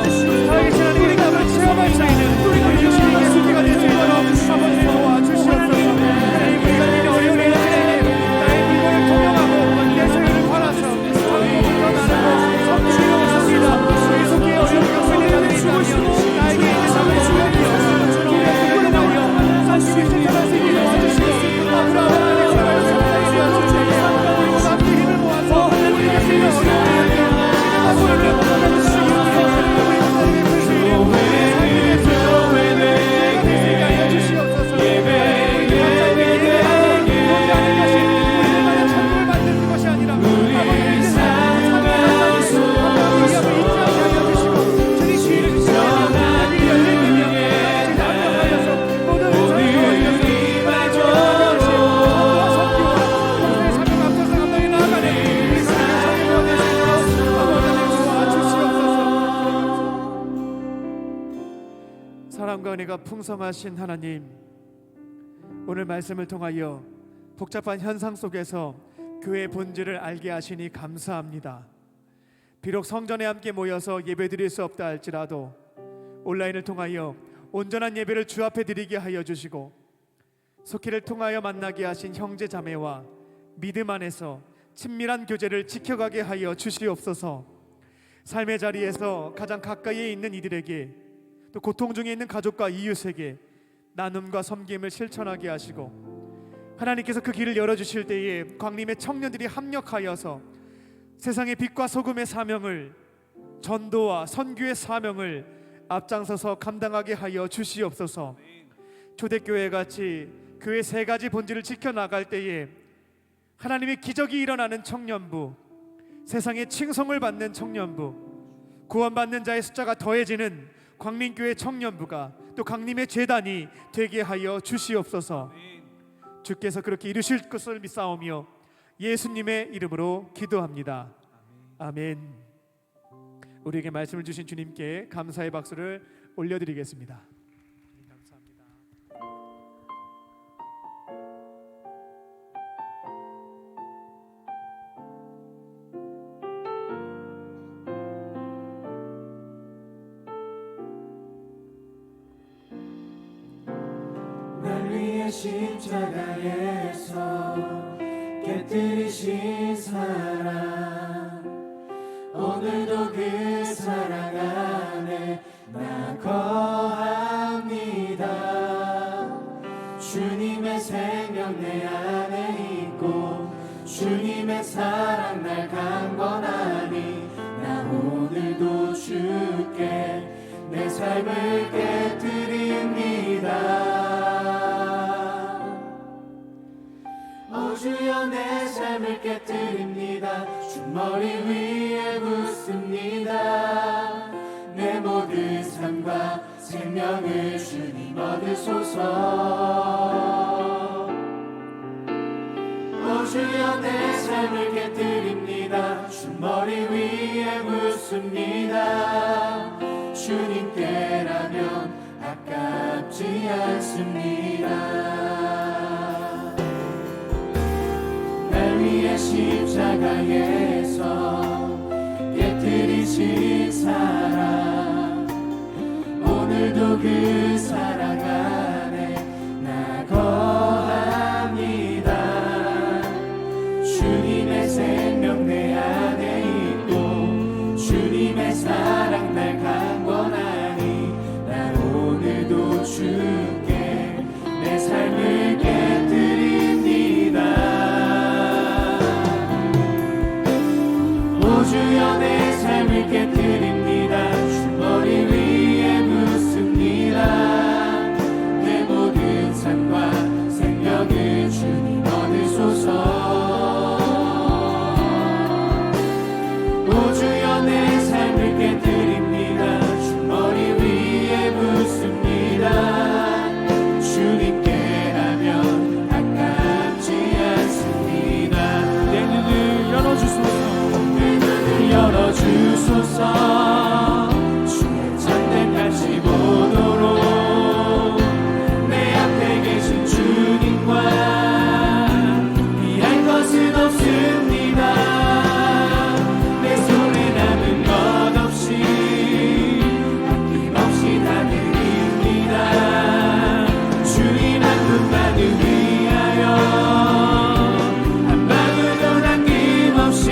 살아계신 하나님의 답을 체험할 수 있는 우리 62개의 속회가 될 수 있도록 아버지 도와주시옵소서. 하나님, 우리가 있는 어려운 일들에게 나의 물건을 통용하고 내 소유를 팔아서 성공부터 나누고 성취를 얻습니다. 우리 속회의 어려운 경우에 대한 있다면 나에게 있는 삶을 주여주옵소서. 우리의 기도하여 산심이 실천할 수 있게 도와주시고 아브라함 하나님의 생활을 성공하게 되어주시고 우리 모두 함께 힘을 모아서 우리 곁에 있는 어려운 일들 지나가고 있는 모든 시기에 우리 하나님의 불수 있는 삶이 될 수 있도록 내가 되게 하여 주시옵소서. 공개하는 것이 우리들만의 천국을 만드는 것이 아니라 아버지의 삶의 삶을 우리 앞에 있지 않게 하여 주시고 주님 주의를 주시며 하나님이 열리며 주님 안녕하여서 모든 선교와 전도와 선교와 평소의 삶을 앞서서 감당해 나아가는 우리 성도가 될 수 있도록 아버지 도와주시옵소서. 사랑과 은혜가 풍성하신 하나님, 오늘 말씀을 통하여 복잡한 현상 속에서 교회의 본질을 알게 하시니 감사합니다. 비록 성전에 함께 모여서 예배드릴 수 없다 할지라도 온라인을 통하여 온전한 예배를 주 앞에 드리게 하여 주시고 속회를 통하여 만나게 하신 형제 자매와 믿음 안에서 친밀한 교제를 지켜가게 하여 주시옵소서. 삶의 자리에서 가장 가까이에 있는 이들에게 또 고통 중에 있는 가족과 이웃에게 나눔과 섬김을 실천하게 하시고 하나님께서 그 길을 열어주실 때에 광림의 청년들이 합력하여서 세상의 빛과 소금의 사명을, 전도와 선교의 사명을 앞장서서 감당하게 하여 주시옵소서. 초대교회 같이 교회 세 가지 본질을 지켜나갈 때에 하나님의 기적이 일어나는 청년부, 세상의 칭송을 받는 청년부, 구원받는 자의 숫자가 더해지는 광림교회 청년부가 또 광림의 제단이 되게 하여 주시옵소서. 주께서 그렇게 이루실 것을 믿사오며 예수님의 이름으로 기도합니다. 아멘. 우리에게 말씀을 주신 주님께 감사의 박수를 올려드리겠습니다. 감사합니다. 십자가에서 깨뜨리신 사랑, 오늘도 그 사랑 안에 나 거합니다. 주님의 생명 내 안에 있고 주님의 사랑 날 강건하니 나 오늘도 주께 내 삶을 깨뜨립니다. 오 주여 내 삶을 깨뜨립니다. 주 머리 위에 붓습니다. 내 모든 삶과 생명을 주님 얻으소서. 오 주여 내 삶을 깨뜨립니다. 주 머리 위에 붓습니다. 주님께라면 아깝지 않습니다. 날 위해 십자가에서 깨뜨리신 사랑, 오늘도 그 사랑 안에 나 거합니다. 주님의 생명 내 안에 있고 주님의 사랑 날 강건하니 난 오늘도 주께 내 삶을 깨뜨립니다. 오 주여 내 삶을 깨뜨립니다. 주 머리 위에 묻습니다. 내 모든 삶과 생명을 주님 얻으소서. 오 주여 내 삶을 깨뜨립니다. 주 머리 위에 묻습니다. 주님께라면 아깝지 않습니다. 내 눈을 열어주소서. 열어주소서. 주의 참된 날씨 보도록 내 앞에 계신 주님과 피할 것은 없습니다. 내 손에 남은 것 없이 아낌없이 다 드립니다. 주님 한 분만을 위하여 한 방울도 남김없이.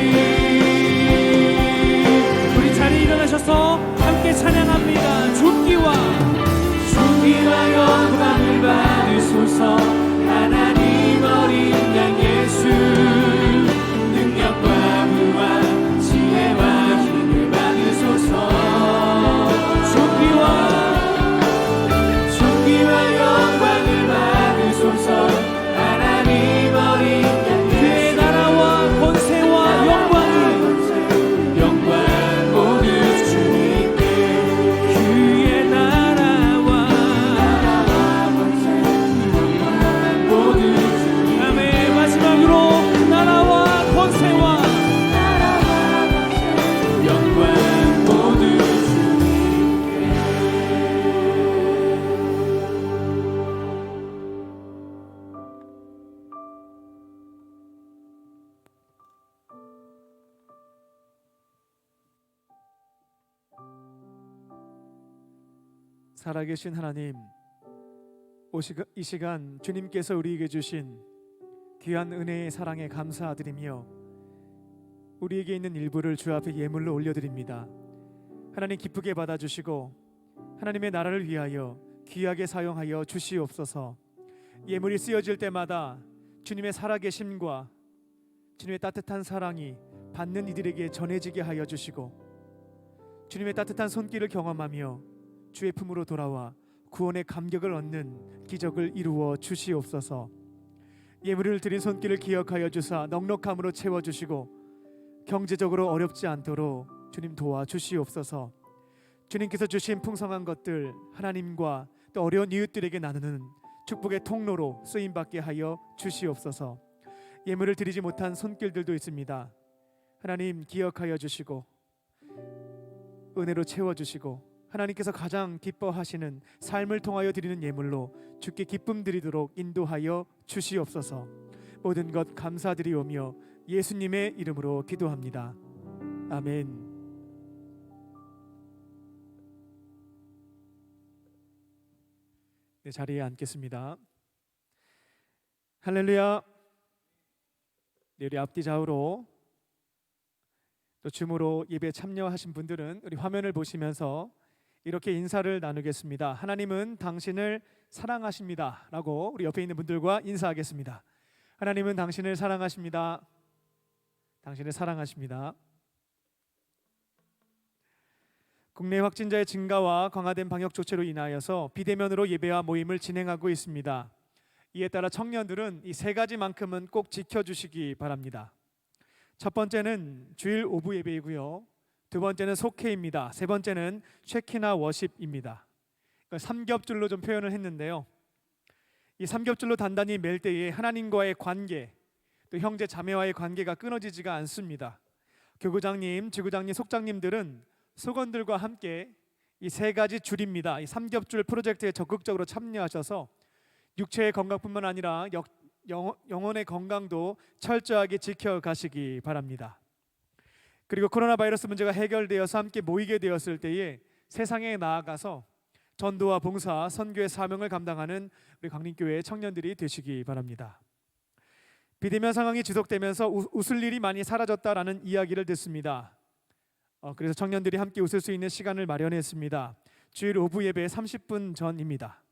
일어나셔서 함께 찬양합니다. 존귀와 영광을 받으소서. 하나님 어린 양 예수, 능력과 부와 지혜와 힘을 받으소서. 존귀와 영광을 받으소서. 하나님 어린 양 예수, 그의 나라와 권세와 영광을 살아계신 하나님, 이 시간 주님께서 우리에게 주신 귀한 은혜의 사랑에 감사드리며 우리에게 있는 일부를 주 앞에 예물로 올려드립니다. 하나님 기쁘게 받아주시고 하나님의 나라를 위하여 귀하게 사용하여 주시옵소서. 예물이 쓰여질 때마다 주님의 살아계심과 주님의 따뜻한 사랑이 받는 이들에게 전해지게 하여 주시고 주님의 따뜻한 손길을 경험하며 주의 품으로 돌아와 구원의 감격을 얻는 기적을 이루어 주시옵소서. 예물을 드린 손길을 기억하여 주사 넉넉함으로 채워주시고 경제적으로 어렵지 않도록 주님 도와주시옵소서. 주님께서 주신 풍성한 것들 하나님과 또 어려운 이웃들에게 나누는 축복의 통로로 쓰임받게 하여 주시옵소서. 예물을 드리지 못한 손길들도 있습니다. 하나님 기억하여 주시고 은혜로 채워주시고 하나님께서 가장 기뻐하시는 삶을 통하여 드리는 예물로 주께 기쁨 드리도록 인도하여 주시옵소서. 모든 것 감사드리오며 예수님의 이름으로 기도합니다. 아멘. 네, 자리에 앉겠습니다. 할렐루야. 네, 우리 앞뒤 좌우로 또 줌으로 예배 참여하신 분들은 우리 화면을 보시면서 이렇게 인사를 나누겠습니다. 하나님은 당신을 사랑하십니다 라고 우리 옆에 있는 분들과 인사하겠습니다. 하나님은 당신을 사랑하십니다. 당신을 사랑하십니다. 국내 확진자의 증가와 강화된 방역 조치로 인하여서 비대면으로 예배와 모임을 진행하고 있습니다. 이에 따라 청년들은 이 세 가지만큼은 꼭 지켜주시기 바랍니다. 첫 번째는 주일 오부 예배이고요. 두 번째는 속회입니다. 세 번째는 쉐키나 워십입니다. 삼겹줄로 좀 표현을 했는데요. 이 삼겹줄로 단단히 맬 때에 하나님과의 관계, 또 형제 자매와의 관계가 끊어지지가 않습니다. 교구장님, 지구장님, 속장님들은 속원들과 함께 이 세 가지 줄입니다. 이 삼겹줄 프로젝트에 적극적으로 참여하셔서 육체의 건강뿐만 아니라 영혼의 건강도 철저하게 지켜가시기 바랍니다. 그리고 코로나 바이러스 문제가 해결되어서 함께 모이게 되었을 때에 세상에 나아가서 전도와 봉사, 선교의 사명을 감당하는 우리 강림교회 청년들이 되시기 바랍니다. 비대면 상황이 지속되면서 웃을 일이 많이 사라졌다라는 이야기를 듣습니다. 그래서 청년들이 함께 웃을 수 있는 시간을 마련했습니다. 주일 오부 예배 30분 전입니다.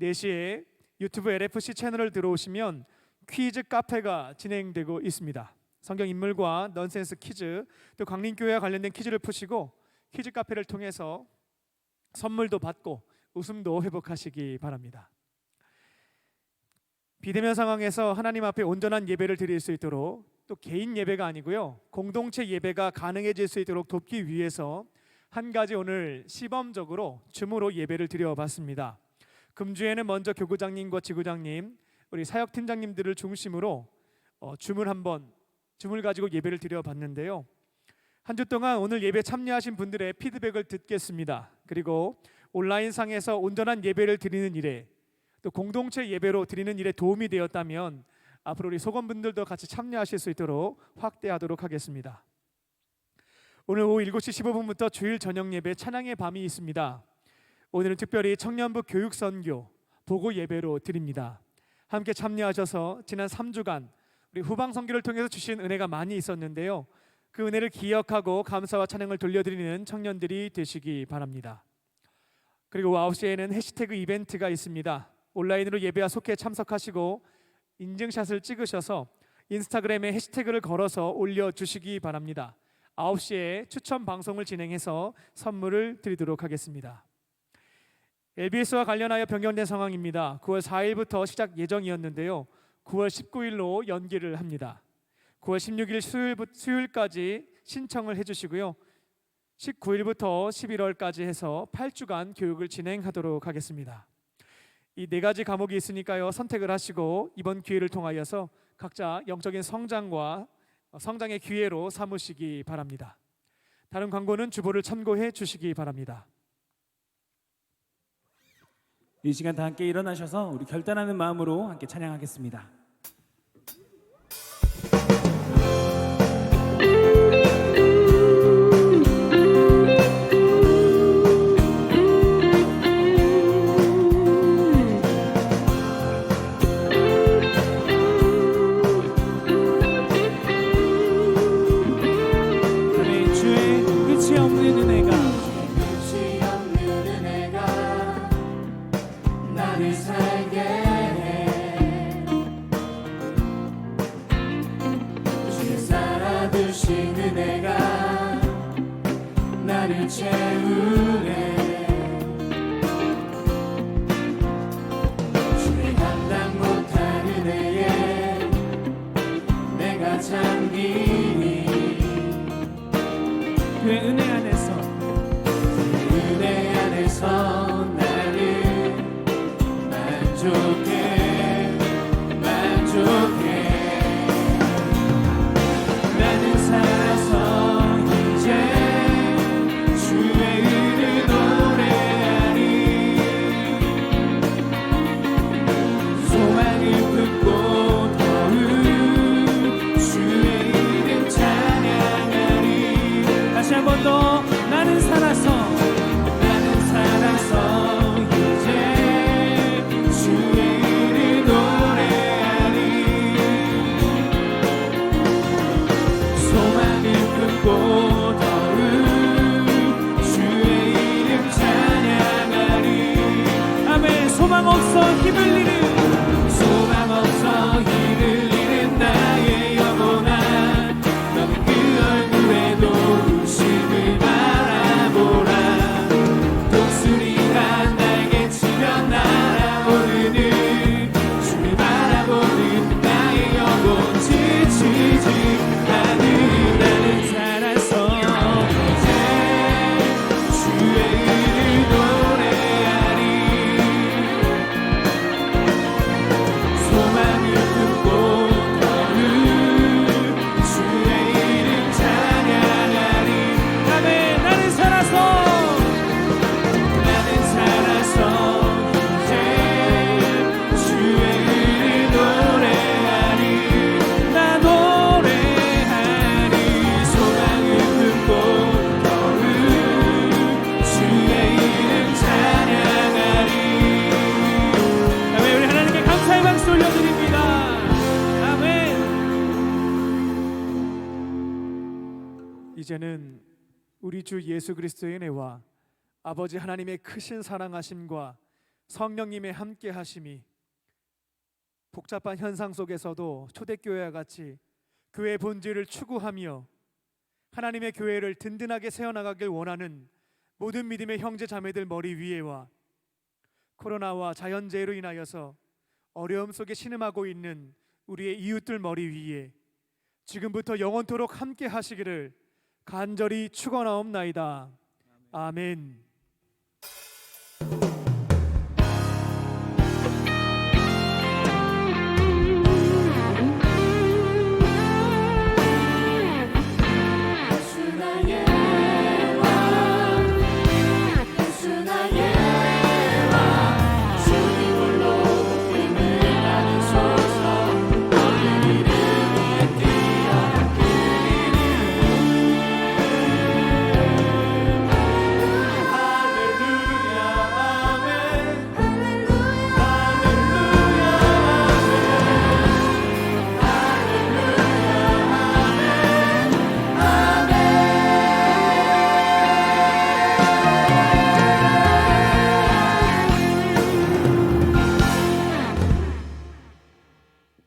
4시에 유튜브 LFC 채널을 들어오시면 퀴즈 카페가 진행되고 있습니다. 성경 인물과 넌센스 퀴즈, 또 강림교회와 관련된 퀴즈를 푸시고 퀴즈 카페를 통해서 선물도 받고 웃음도 회복하시기 바랍니다. 비대면 상황에서 하나님 앞에 온전한 예배를 드릴 수 있도록, 또 개인 예배가 아니고요, 공동체 예배가 가능해질 수 있도록 돕기 위해서 한 가지 오늘 시범적으로 줌으로 예배를 드려봤습니다. 금주에는 먼저 교구장님과 지구장님, 우리 사역팀장님들을 중심으로 줌을 가지고 예배를 드려봤는데요. 한 주 동안 오늘 예배 참여하신 분들의 피드백을 듣겠습니다. 그리고 온라인상에서 온전한 예배를 드리는 일에, 또 공동체 예배로 드리는 일에 도움이 되었다면 앞으로 우리 소건분들도 같이 참여하실 수 있도록 확대하도록 하겠습니다. 오늘 오후 7시 15분부터 주일 저녁 예배 찬양의 밤이 있습니다. 오늘은 특별히 청년부 교육선교 보고 예배로 드립니다. 함께 참여하셔서 지난 3주간 우리 후방 선교를 통해서 주신 은혜가 많이 있었는데요. 그 은혜를 기억하고 감사와 찬양을 돌려드리는 청년들이 되시기 바랍니다. 그리고 9시에는 해시태그 이벤트가 있습니다. 온라인으로 예배와 속회에 참석하시고 인증샷을 찍으셔서 인스타그램에 해시태그를 걸어서 올려주시기 바랍니다. 9시에 추첨 방송을 진행해서 선물을 드리도록 하겠습니다. LBS와 관련하여 변경된 상황입니다. 9월 4일부터 시작 예정이었는데요. 9월 19일로 연기를 합니다. 9월 16일 수요일까지 신청을 해주시고요. 19일부터 11월까지 해서 8주간 교육을 진행하도록 하겠습니다. 이 4가지 과목이 있으니까요, 선택을 하시고 이번 기회를 통하여서 각자 영적인 성장과 성장의 기회로 삼으시기 바랍니다. 다른 광고는 주보를 참고해 주시기 바랍니다. 이 시간 다 함께 일어나셔서 우리 결단하는 마음으로 함께 찬양하겠습니다. 그의 은혜 안에서 나를 만족해 나는 살아서 이제 주의 은혜를 노래하리 소망을 품고 더욱 주의 이름 찬양하리. 다시 한 번 더 나는 살아서 이제는 우리 주 예수 그리스도의 은혜와 아버지 하나님의 크신 사랑하심과 성령님의 함께 하심이 복잡한 현상 속에서도 초대교회와 같이 교회의 본질을 추구하며 하나님의 교회를 든든하게 세워나가길 원하는 모든 믿음의 형제 자매들 머리 위에와 코로나와 자연재해로 인하여서 어려움 속에 신음하고 있는 우리의 이웃들 머리 위에 지금부터 영원토록 함께 하시기를 간절히 축원하옵나이다. 아멘.